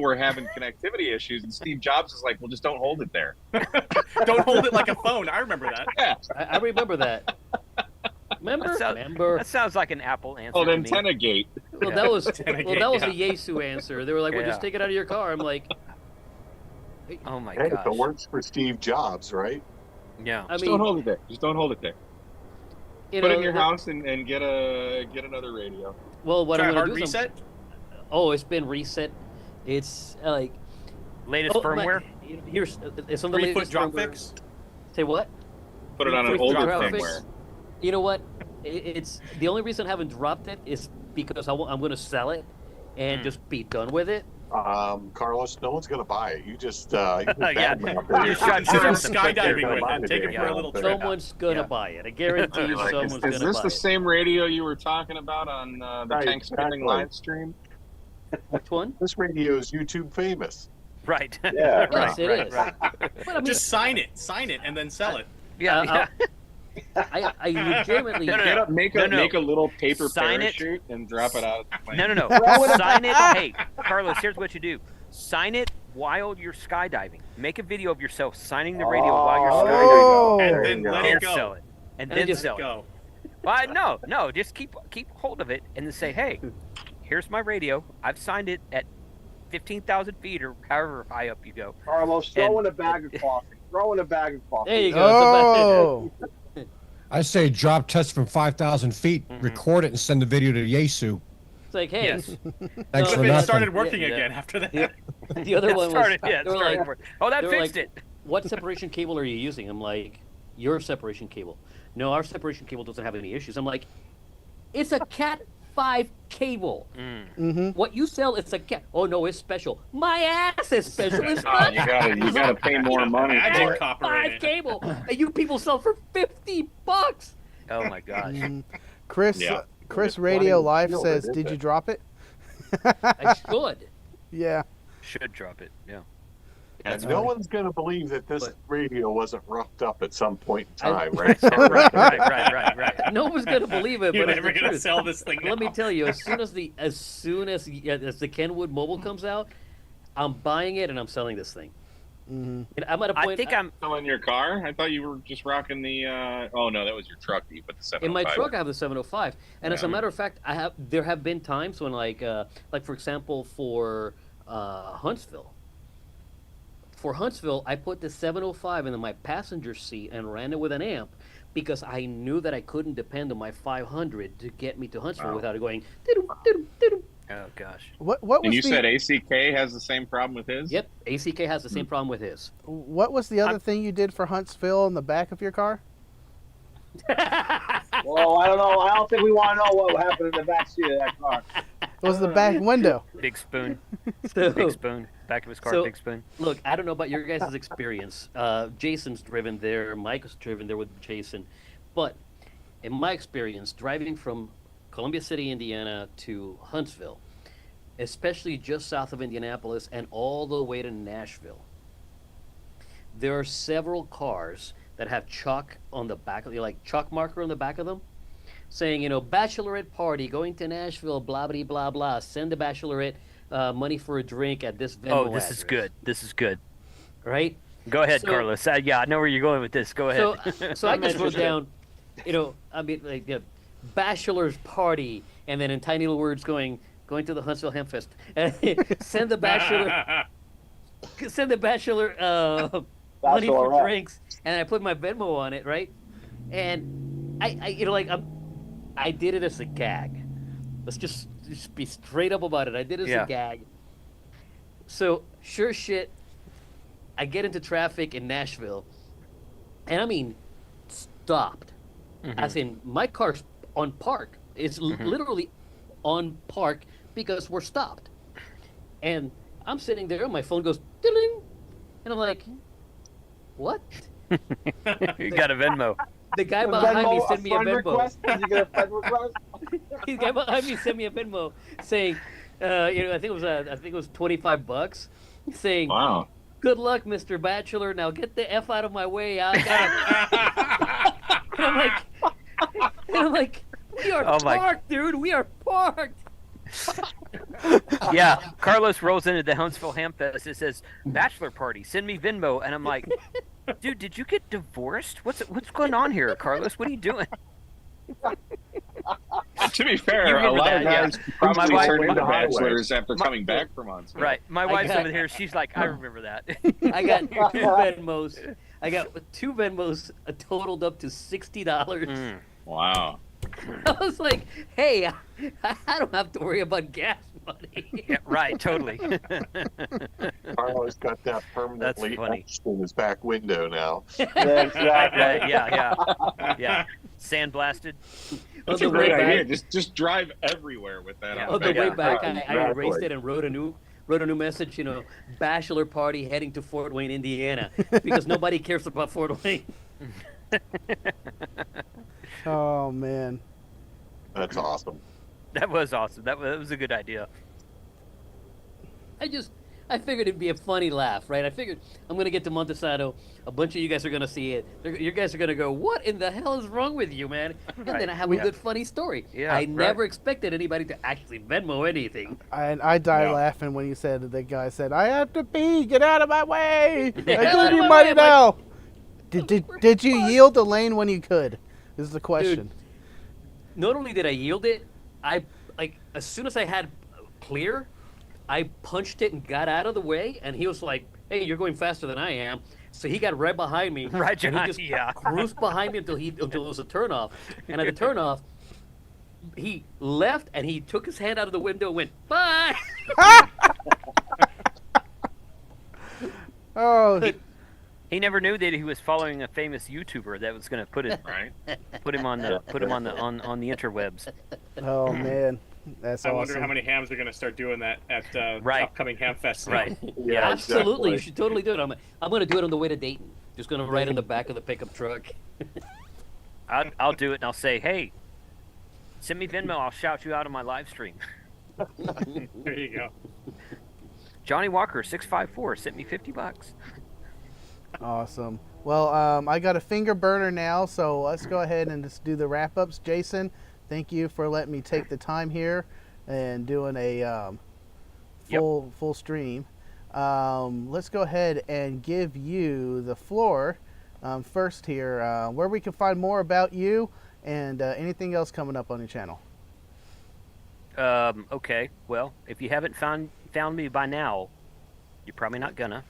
were having connectivity issues, and Steve Jobs was like, "Well, just don't hold it there." Don't hold it like a phone. I remember that. Yeah. I remember that. Remember? That sounds like an Apple answer. Oh, the to me. antenna gate. Well, that was a Yeah. Yesu answer. They were like, "Well, just Yeah. take it out of your car." I'm like, Oh my Hey, if gosh. it works for Steve Jobs, right? Yeah. I Just mean, don't hold it there. Just don't hold it there. you Put it know, in your house and get another radio. Well, what Try I'm a gonna hard do is reset. oh, it's been reset. It's like Latest firmware. Here's some of the 3-foot latest drop firmware. fix. Say what? Put it on an Free older graphics. firmware. You know what? It's the only reason I haven't dropped it is because I'm going to sell it and just be done with it. Carlos, no one's gonna buy it. You just Yeah. You're skydiving with it. Take it for a little trip. Someone's gonna buy it. I guarantee you, Like, someone's is gonna this buy the it. same radio you were talking about on the Right, TanksGiving exactly. live stream? Which one? This radio is YouTube famous. Right. Yeah. Yes, it right, is. right. But I mean, Just sign it, and then sell it. Yeah. Uh, yeah. I legitimately. No, no, Get up, make No, a no. make a little paper Sign it. parachute and drop it out of the plane. No. Sign it. Hey, Carlos, here's what you do. Sign it while you're skydiving. Make a video of yourself signing the radio while you're Oh. skydiving. And then let And it go. sell it. And And then just sell it. Go. Well, no. Just keep hold of it and then say, hey, here's my radio. I've signed it at 15,000 feet or however high up you go. Carlos, throw And- in a bag of coffee. Throw in a bag of coffee. There you go. Oh. I say drop test from 5,000 feet, record it, and send the video to Yesu. It's like, hey, Yes. Thanks No, for If it nothing. started working Yeah. again after that. Yeah. the other one was. Started, yeah, it they were started like, working. Oh, that they were fixed like, it. what separation cable are you using? I'm like, your separation cable. No, our separation cable doesn't have any issues. I'm like, it's a Cat 5 cable. Mm-hmm. What you sell, it's a Cat. Oh no, it's special. My ass is special. It's Oh, not. you gotta pay more money for Magic it. copper in 5 it. cable, and you people sell for $50. Oh my gosh. Chris, Yeah. Chris It's Radio funny. Live Feel says, it, "Did isn't you it? drop it?" I should. Yeah. Should drop it. Yeah. And no one's gonna believe that this But- radio wasn't roughed up at some point in I- time, right? Right. No one's gonna believe it, You're but it's never the gonna truth. sell this thing. Let me now. tell you, as soon as the Kenwood Mobile comes out, I'm buying it and I'm selling this thing. Mm-hmm. And I'm at a point. I think I'm. Still in your car? I thought you were just rocking the. Oh no, that was your truck that you put the 705. in my truck. I have the 705, and as a Yeah. matter of fact, there have been times when, like for example, for Huntsville. For Huntsville, I put the 705 in my passenger seat and ran it with an amp because I knew that I couldn't depend on my 500 to get me to Huntsville Wow. without it going. "Doo-doo, doo-doo, doo-doo." Oh gosh. What And was you the said ACK has the same problem with his? Yep, ACK has the same problem with his. what was the other thing you did for Huntsville in the back of your car? Well, I don't know. I don't think we want to know what happened in the back seat of that car. It was the back window. Big spoon. So, Big spoon. Back of his car. So- Big spoon. look, I don't know about your guys' experience. Jason's driven there, Mike's driven there with Jason. But in my experience, driving from Columbia City, Indiana to Huntsville, especially just south of Indianapolis and all the way to Nashville, there are several cars that have chalk on the back of like chalk marker on the back of them saying, bachelorette party going to Nashville, blah, blah, blah, blah. Send the bachelorette money for a drink at this Venmo Oh, this is address. good. This is good. Right? Go ahead, So- Carlos. Yeah, I know where you're going with this. Go ahead. So I just wrote down, bachelor's party, and then in tiny little words going to the Huntsville Hemp Fest. send the bachelor money for Bachelorette. drinks, and I put my Venmo on it, right? And I did it as a gag. Let's just be straight up about it. I did it as Yeah. a gag. So sure shit, I get into traffic in Nashville, and I mean, stopped. As in, my car's on park. It's literally on park because we're stopped. And I'm sitting there, and my phone goes ding, and I'm like, what? You got a Venmo. The guy behind me Venmo, sent me a friend Venmo. request? Did you get a friend request? The guy behind me sent me a Venmo saying, I think it was $25, saying, Wow. "Good luck, Mr. Bachelor. Now get the f out of my way. I gotta." and I'm like, we are Oh my- parked, dude. We are parked. Yeah, Carlos rolls into the Huntsville Ham Fest. It says bachelor party. Send me Venmo, and I'm like, dude, did you get divorced? What's going on here, Carlos? What are you doing? To be You fair, a remember lot of that, yeah. guys probably My turn wife- into highway. bachelors after coming back from Huntsville. Right. My I wife's got- over here. She's like, I remember that. I got two Venmos. I got two Venmos totaled up to $60. Mm. Wow. I was like, hey, I don't have to worry about gas money. Yeah, right, totally. Carlo's got that permanently funny. etched in his back window now. Yeah, exactly. Yeah. Sandblasted. On That's the a way great idea. back, Just drive everywhere with that. Yeah. on on the the way back. back, I erased it and wrote a new message. You know, bachelor party heading to Fort Wayne, Indiana, because nobody cares about Fort Wayne. Oh man. That's awesome. That was awesome. That was a good idea. I figured it'd be a funny laugh, right? I figured I'm gonna get to Montesano. A bunch of you guys are gonna see it. You guys are gonna go, "What in the hell is wrong with you, man?" And then I have a good funny story. Yeah, I right. never expected anybody to actually Venmo anything. And I died laughing when you said that the guy said, "I have to pee. Get out of my way. I Get out give of you my money way." I'm now." like, Did you yield the lane when you could? Is the question. Not only did I yield it, I like as soon as I had clear, I punched it and got out of the way, and he was like, "Hey, you're going faster than I am." So he got right behind me. Right and behind- he just yeah. cruised behind me until it was a turnoff. And at the turnoff, he left and he took his hand out of the window and went, "Bye." Oh, He never knew that he was following a famous YouTuber that was going to put him on the on the interwebs. oh man, that's I awesome. wonder how many hams are going to start doing that at Right. upcoming ham fest. Right. Yeah, Absolutely, you exactly. should totally do it. I'm going to do it on the way to Dayton. Just going to ride in the back of the pickup truck. I'll do it and I'll say, hey, send me Venmo. I'll shout you out on my live stream. There you go. Johnny Walker 654 sent me $50. Awesome. Well, I got a finger burner now, so let's go ahead and just do the wrap ups. Jason, thank you for letting me take the time here and doing a full stream. Let's go ahead and give you the floor first here, where we can find more about you and anything else coming up on your channel. Okay. Well, if you haven't found me by now, you're probably not gonna.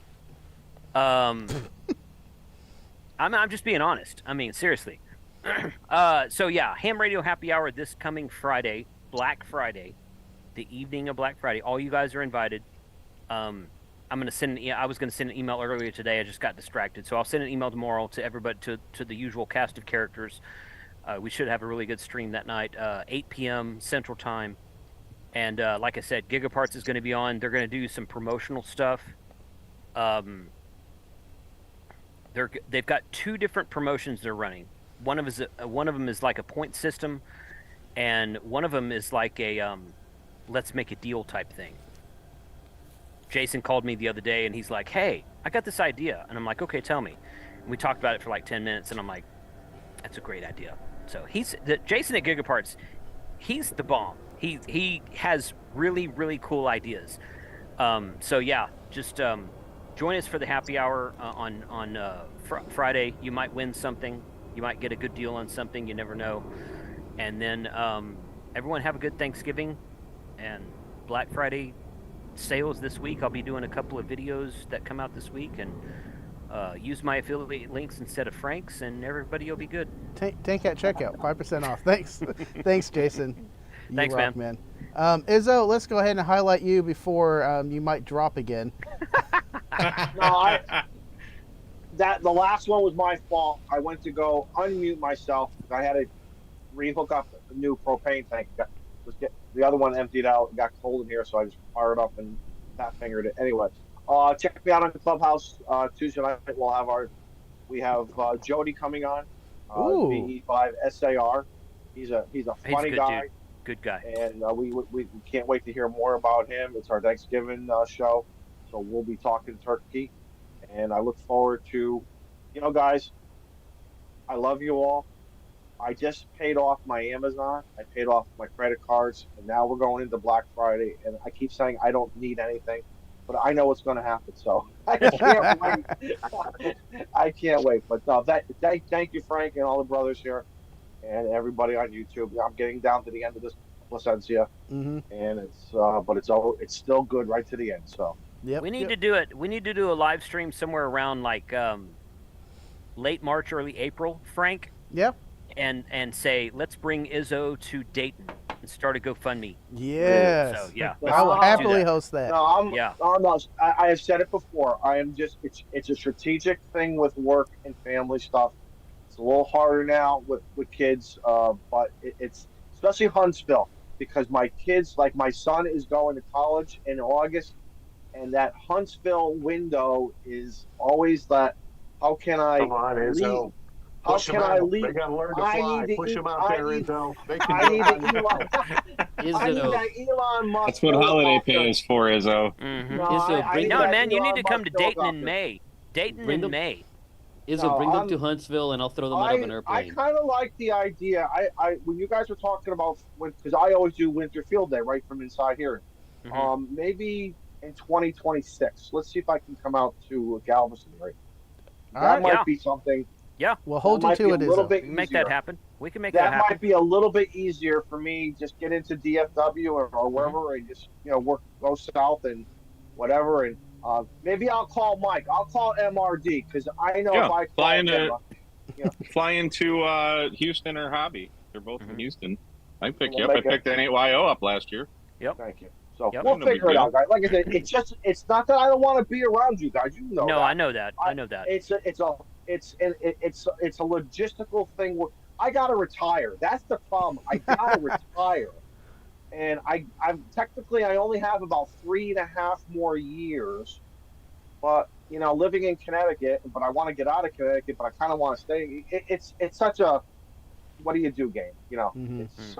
I'm just being honest. I mean, seriously. So yeah, Ham Radio Happy Hour this coming Friday, Black Friday, the evening of Black Friday. All you guys are invited. I'm gonna send. I was gonna send an email earlier today. I just got distracted, so I'll send an email tomorrow to everybody, to the usual cast of characters. We should have a really good stream that night, 8 p.m. Central Time. And like I said, Gigaparts is going to be on. They're going to do some promotional stuff. They've got two different promotions they're running. One of them is like a point system, and one of them is like a let's make a deal type thing. Jason called me the other day, and he's like, "Hey, I got this idea," and I'm like, "Okay, tell me." And we talked about it for like 10 minutes, and I'm like, "That's a great idea." So Jason at Gigaparts. He's the bomb. He has really, really cool ideas. So yeah, just join us for the happy hour on Friday. You might win something. You might get a good deal on something. You never know. And then everyone have a good Thanksgiving and Black Friday sales this week. I'll be doing a couple of videos that come out this week, and use my affiliate links instead of Frank's, and everybody will be good. Tank at checkout, 5% off. Thanks, thanks, Jason. You Thanks, rock, man. Izzo, let's go ahead and highlight you before you might drop again. No, the last one was my fault. I went to go unmute myself. I had to rehook up a new propane tank. The other one emptied out. It got cold in here, so I just fired up and fat fingered it. Anyway, check me out on the Clubhouse Tuesday night. We have Jody coming on. VE5 SAR. He's a funny guy. Dude. Good guy. And we can't wait to hear more about him. It's our Thanksgiving show, so we'll be talking turkey, and I look forward to, guys, I love you all. I just paid off my Amazon. I paid off my credit cards, and now we're going into Black Friday, and I keep saying I don't need anything, but I know what's going to happen, so I can't wait. I can't wait. But thank you, Frank, and all the brothers here, and everybody on YouTube. I'm getting down to the end of this Placencia, and it's still good right to the end. So we need to do it. We need to do a live stream somewhere around like late March, early April, Frank. Yep. and say, let's bring Izzo to Dayton and start a GoFundMe. Yes. So yeah, I will let's do happily that. host that. No, Yeah. I'm not. I have said it before. I am just. It's a strategic thing with work and family stuff. It's a little harder now with kids, but it's especially Huntsville because my kids, like my son, is going to college in August, and that Huntsville window is always that. How can I Come on, leave? Izzo. How Push them can I out. leave? They got to learn to I fly. need to Push eat. them out I there, need. Izzo. They can I do need it the by themselves. I need Izzo, that Elon Musk. That's what holiday pay helicopter. is for, Izzo. Mm-hmm. No, Izzo, I bring need No, that man, you need Elon to come Musk to Dayton in helicopter. May. Dayton Bring in them- May. Izzo, No, bring them to Huntsville, and I'll throw them out of an I airplane. kind of like the idea. I when you guys were talking about because I always do Winter Field Day right from inside here. Mhm. Maybe in 2026. Let's see if I can come out to Galveston. Right, All that right. might Yeah. be something. We'll hold that you might to be it, a little Izzo. bit We can make easier. that happen. We can make That that happen. might be a little bit easier for me. Just get into DFW or wherever, and just go south and whatever. And maybe I'll call Mike. I'll call MRD because I know Yeah, if I fly call into him, fly into Houston or Hobby. They're both in Mhm. Houston. I can pick We'll you up. I make it- picked N8YO up last year. thank you. So Yep. we'll No big figure it deal. out, guys. Like I said, it's not that I don't want to be around you guys. You know No, that. I know that. I know that. It's a logistical thing. I gotta retire. That's the problem. I gotta retire, and I'm technically I only have about 3.5 more years. But living in Connecticut, but I want to get out of Connecticut, but I kind of want to stay. It's such a what do you do game. Mhm. It's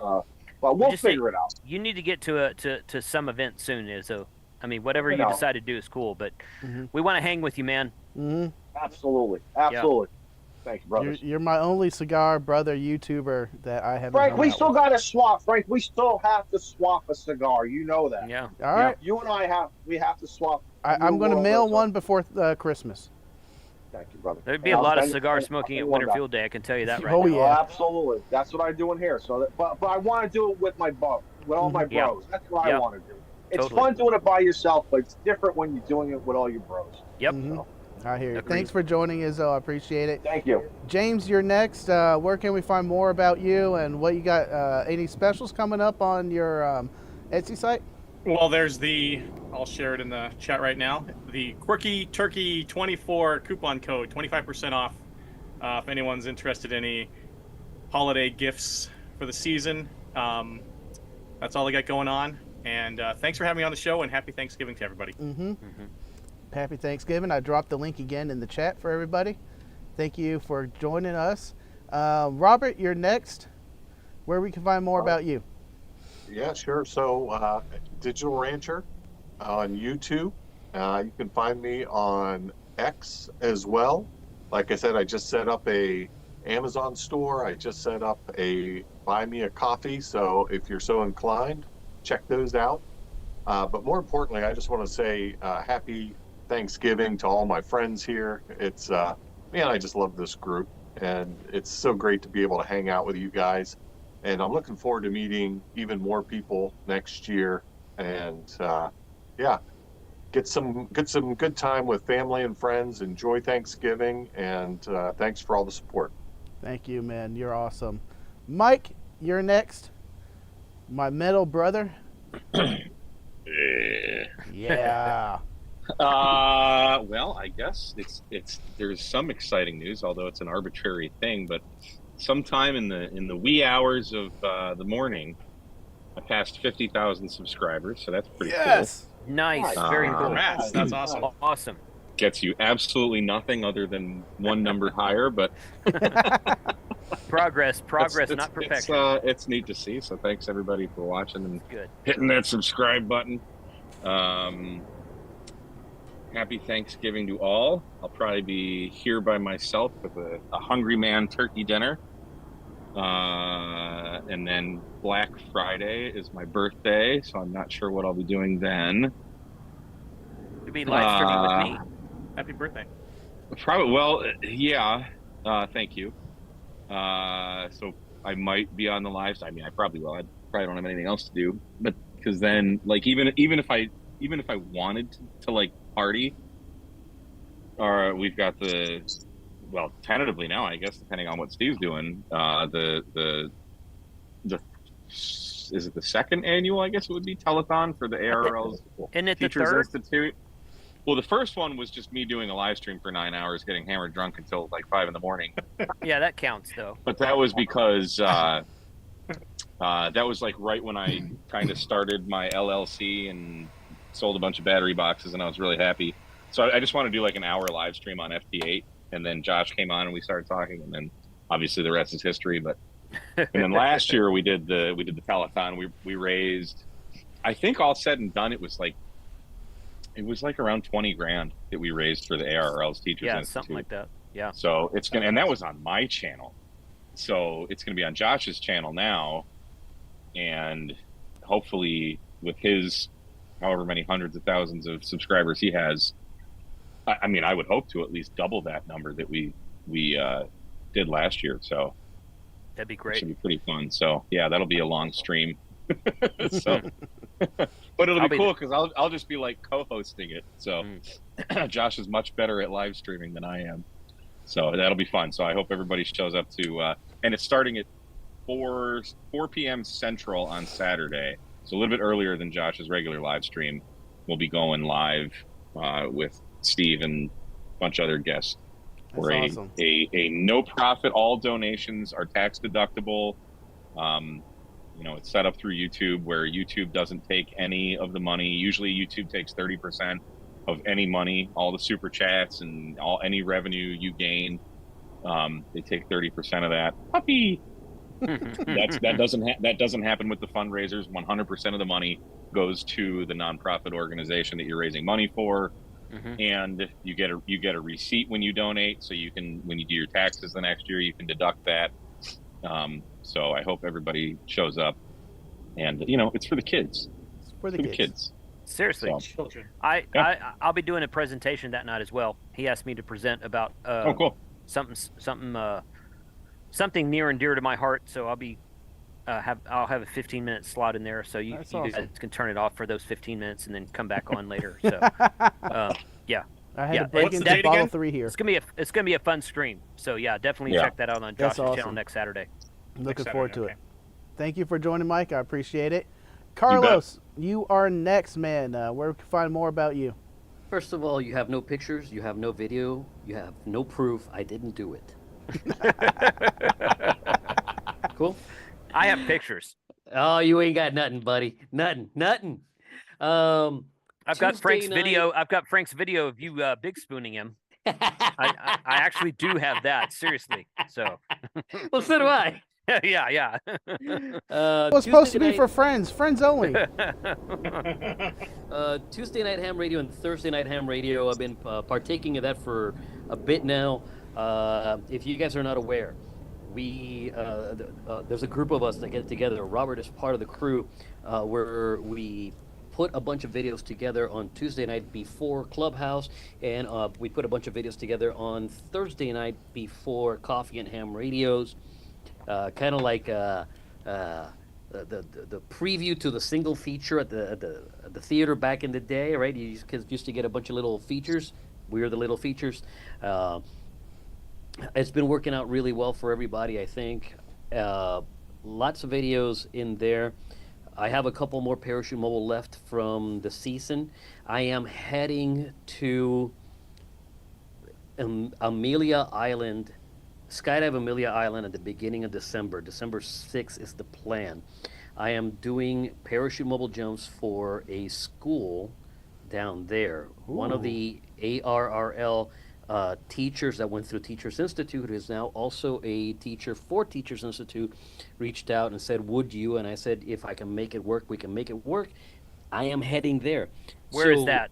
but we'll just figure it out. You need to get to some event soon, Izzo. I mean, whatever You you know. decide to do is cool, but Mhm. we want to hang with you, man. Mhm. Absolutely. Thank you, brothers. You're my only cigar brother YouTuber that I haven't. Frank, hung we out still with. got to swap. Frank, we still have to swap a cigar. You know that. Yeah. All right. You and I have to swap. I'm going to New mail World one before Christmas. Thank you, brother. There'd be And a I'll lot of send- cigar and I'll smoking send at one Winter back. Field Day. I can tell you that right Oh, now. yeah. Absolutely. That's what I'm doing here. So, but I want to do it with my with all my Yeah. bros. That's what I Yeah. want to do. It's Totally. fun doing it by yourself, but it's different when you're doing it with all your bros. Yep. Mhm. So, I hear you. Agreed. Thanks for joining, Izzo. I appreciate it. thank you. James, you're next. Where can we find more about you and what you got? Any specials coming up on your Etsy site? Well, I'll share it in the chat right now. The Quirky Turkey 24 coupon code, 25% off. If anyone's interested in any holiday gifts for the season, that's all I got going on. And thanks for having me on the show, and happy Thanksgiving to everybody. Mm-hmm. Happy Thanksgiving. I dropped the link again in the chat for everybody. Thank you for joining us. Robert, you're next. Where we can find more about you. Yeah, sure. So, Digital Rancher on YouTube. You can find me on X as well. Like I said, I just set up a Amazon store. I just set up a Buy Me a Coffee. So if you're so inclined, check those out. But more importantly, I just want to say happy Thanksgiving to all my friends here. It's man, I just love this group, and it's so great to be able to hang out with you guys. And I'm looking forward to meeting even more people next year. And yeah, get some good time with family and friends. Enjoy Thanksgiving, and thanks for all the support. Thank you, man. You're awesome. Mike, you're next. My metal brother. Yeah. Well, I guess there's some exciting news, although it's an arbitrary thing. But sometime in the wee hours of the morning, I passed 50,000 subscribers, so that's pretty Yes. Nice. Nice. Very Uh, cool. Congrats, that's awesome. Awesome. cool. Gets you absolutely nothing other than one number higher, but Progress, it's- not perfection. It's neat to see. So thanks everybody for watching and Good. hitting that subscribe button. Happy Thanksgiving to all. I'll probably be here by myself with a Hungry Man turkey dinner. And then Black Friday is my birthday, so I'm not sure what I'll be doing then. You'll be live streaming with me. Happy birthday. Probably, well, yeah. Thank you. So I might be on the lives. I mean, I probably will. I probably don't have anything else to do, but because then, like, even if I wanted to like party, or we've got the well, tentatively now, I guess, depending on what Steve's doing, the is it the second annual? I guess it would be telethon for the ARL's Isn't it the Teachers third? Institute. Well, the first one was just me doing a live stream for 9 hours, getting hammered drunk until like 5 in the morning. Yeah, that counts though. But that was because that was like right when I kind of started my LLC and sold a bunch of battery boxes, and I was really happy. So I just want to do like an hour live stream on FT8, and then Josh came on and we started talking, and then obviously the rest is history. But and then last year we did the telethon. We raised, I think all said and done, it was like around 20 grand that we raised for the ARL's Teachers Yeah, Institute. something like that. Yeah. So it's gonna, and that was on my channel. So it's gonna be on Josh's channel now, and hopefully with his however many hundreds of thousands of subscribers he has, I mean, I would hope to at least double that number that we did last year. So That'd be it great. should be pretty fun. So yeah, that'll be a long stream. So, but it'll be cool because I'll just be like co-hosting it. So Josh is much better at live streaming than I am. So that'll be fun. So I hope everybody shows up to, and it's starting at 4 p.m. Central on Saturday. So a little bit earlier than Josh's regular live stream. We'll be going live with Steve and a bunch of other guests. That's For awesome. a no profit. All donations are tax deductible. You know, it's set up through YouTube, where YouTube doesn't take any of the money. Usually YouTube takes 30% of any money, all the super chats and any revenue you gain. They take 30% of that. Puppy. That doesn't happen with the fundraisers. 100% of the money goes to the nonprofit organization that you're raising money for. And you get a receipt when you donate, so you can, when you do your taxes the next year, you can deduct that. So I hope everybody shows up, and you know, it's for the kids. It's for the kids. Seriously, So, Children. I'll be doing a presentation that night as well. He asked me to present about oh, cool. something near and dear to my heart. So I'll be I'll have a 15-minute slot in there, so you That's guys awesome. can turn it off for those 15 minutes and then come back on later. So yeah, I had Yeah, to break what's into the date bottle again? 3 here. it's gonna be a fun stream. So yeah, definitely Yeah. check that out on That's Josh's channel awesome. next Saturday. Looking Next forward to Saturday, it. Thank you for joining, Mike. I appreciate it. Carlos, you are next, man. Where we can find more about you? First of all, you have no pictures, you have no video, you have no proof. I didn't do it. Cool. I have pictures. Oh, you ain't got nothing, buddy. Nothing. I've got Tuesday Frank's night- video. I've got Frank's video of you big spooning him. I actually do have that. Seriously. So Well, so do I. yeah. It was supposed to be for friends only. Tuesday Night Ham Radio and Thursday Night Ham Radio. I've been partaking of that for a bit now. If you guys are not aware, we there's a group of us that get together. Robert is part of the crew, where we put a bunch of videos together on Tuesday night before Clubhouse, and we put a bunch of videos together on Thursday night before Coffee and Ham Radios. Kind of like the preview to the single feature at the theater back in the day, right? You used to get a bunch of little features. We are the little features. It's been working out really well for everybody, I think. Lots of videos in there. I have a couple more Parachute Mobile left from the season. I am heading to Amelia Island, Skydive Amelia Island at the beginning of December. December 6th is the plan. I am doing Parachute Mobile jumps for a school down there. One of the ARRL teachers that went through Teachers Institute, who is now also a teacher for Teachers Institute, reached out and said, would you? And I said, if I can make it work, we can make it work. I am heading there. Where is that?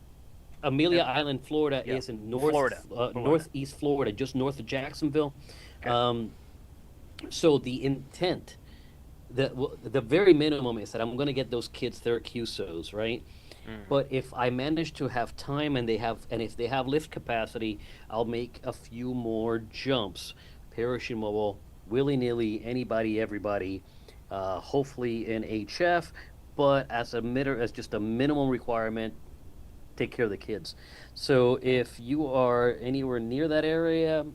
Amelia Island, Florida, Yeah. is in Florida. northeast Florida, just north of Jacksonville. So the intent, the very minimum is that I'm going to get those kids their QSOs, right? But if I manage to have time and if they have lift capacity, I'll make a few more jumps. Parachute Mobile, willy-nilly, anybody, everybody, hopefully in HF, but as just a minimum requirement, take care of the kids. So if you are anywhere near that area,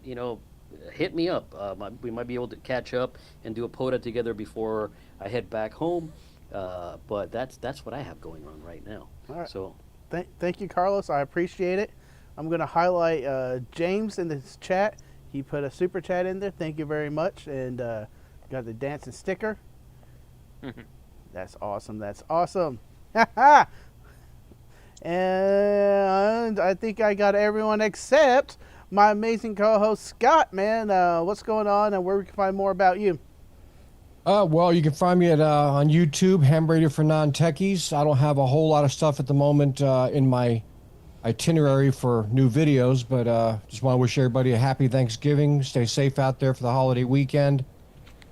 hit me up. We might be able to catch up and do a POTA together before I head back home. But that's what I have going on right now. All right. So Thank you, Carlos. I appreciate it. I'm going to highlight James in this chat. He put a super chat in there. Thank you very much. And got the dancing sticker. That's awesome. That's awesome. And I think I got everyone except my amazing co-host, Scott, man. What's going on and where we can find more about you? Well, you can find me on YouTube, Ham Radio for Non-Techies. I don't have a whole lot of stuff at the moment in my itinerary for new videos, but just want to wish everybody a happy Thanksgiving. Stay safe out there for the holiday weekend.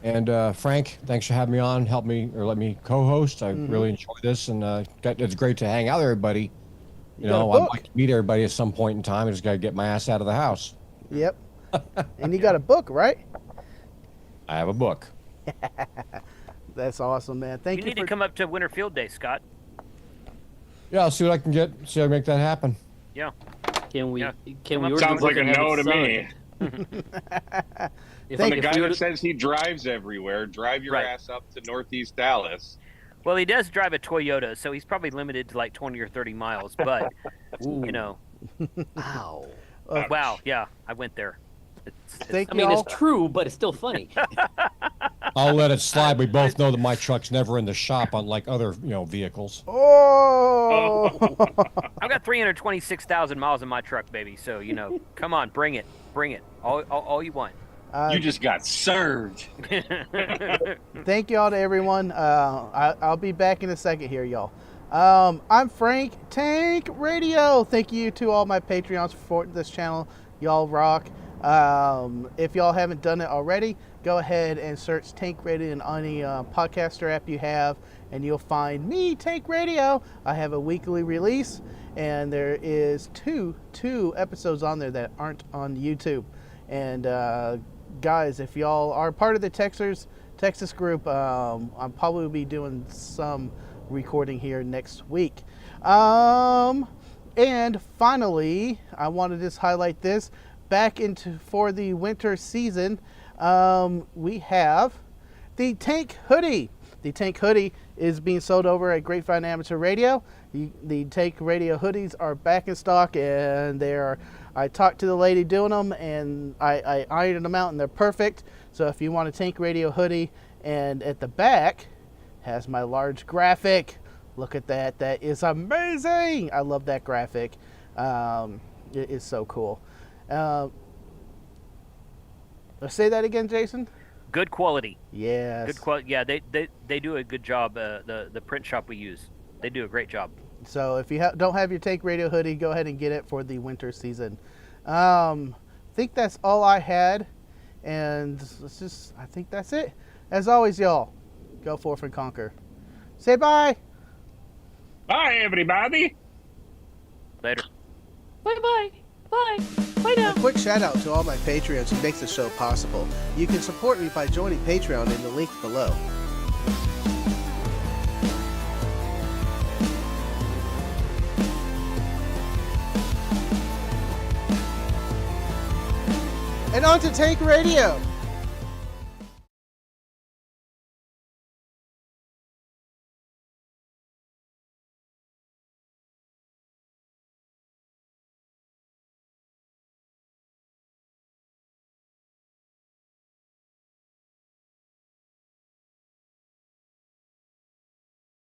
And Frank, thanks for having me on, let me co-host. I really enjoy this, and it's great to hang out with everybody. You know, I'd like to meet everybody at some point in time. I just got to get my ass out of the house. Yep. And you got a book, right? I have a book. That's awesome, man. Thank you. You need to come up to Winter Field Day, Scott. Yeah, I'll see what I can get. See how I make that happen. Yeah. can we? Yeah. Can we? Sounds like a organize no to it signed? me. If From we- the if guy we were that to- says he drives everywhere, drive your Right. ass up to Northeast Dallas. Well, he does drive a Toyota, so he's probably limited to like 20 or 30 miles. But Ooh. you know, Ow. wow, yeah, I went there. Thank I you mean, all. it's true, but it's still funny. I'll let it slide. We both know that my truck's never in the shop, unlike other vehicles. Oh! I've got 326,000 miles in my truck, baby. So you know, come on, bring it, all you want. You just got served. Thank you all to everyone. I'll be back in a second here, y'all. I'm Frank, Tank Radio. Thank you to all my Patreons for supporting this channel. Y'all rock. If y'all haven't done it already, go ahead and search Tank Radio in any podcaster app you have, and you'll find me, Tank Radio. I have a weekly release, and there is two episodes on there that aren't on YouTube. And guys, if y'all are part of the Texas group, I'll probably be doing some recording here next week. And finally, I want to just highlight this. Back for the winter season, we have the Tank Hoodie. The Tank Hoodie is being sold over at Grapevine Amateur Radio. The Tank Radio hoodies are back in stock, and I talked to the lady doing them, and I ironed them out, and they're perfect. So if you want a Tank Radio hoodie, and at the back has my large graphic. Look at that. That is amazing. I love that graphic. It is so cool. Let's say that again, Jason. Good quality. Yes. Good quality. Yeah, they do a good job. The print shop we use, they do a great job. So if you don't have your Tank Radio hoodie, go ahead and get it for the winter season. I think that's all I had, and I think that's it. As always, y'all, go forth and conquer. Say bye. Bye, everybody. Later. Bye. Bye now. A quick shout out to all my Patreons who makes the show possible. You can support me by joining Patreon in the link below. And on to Tank Radio.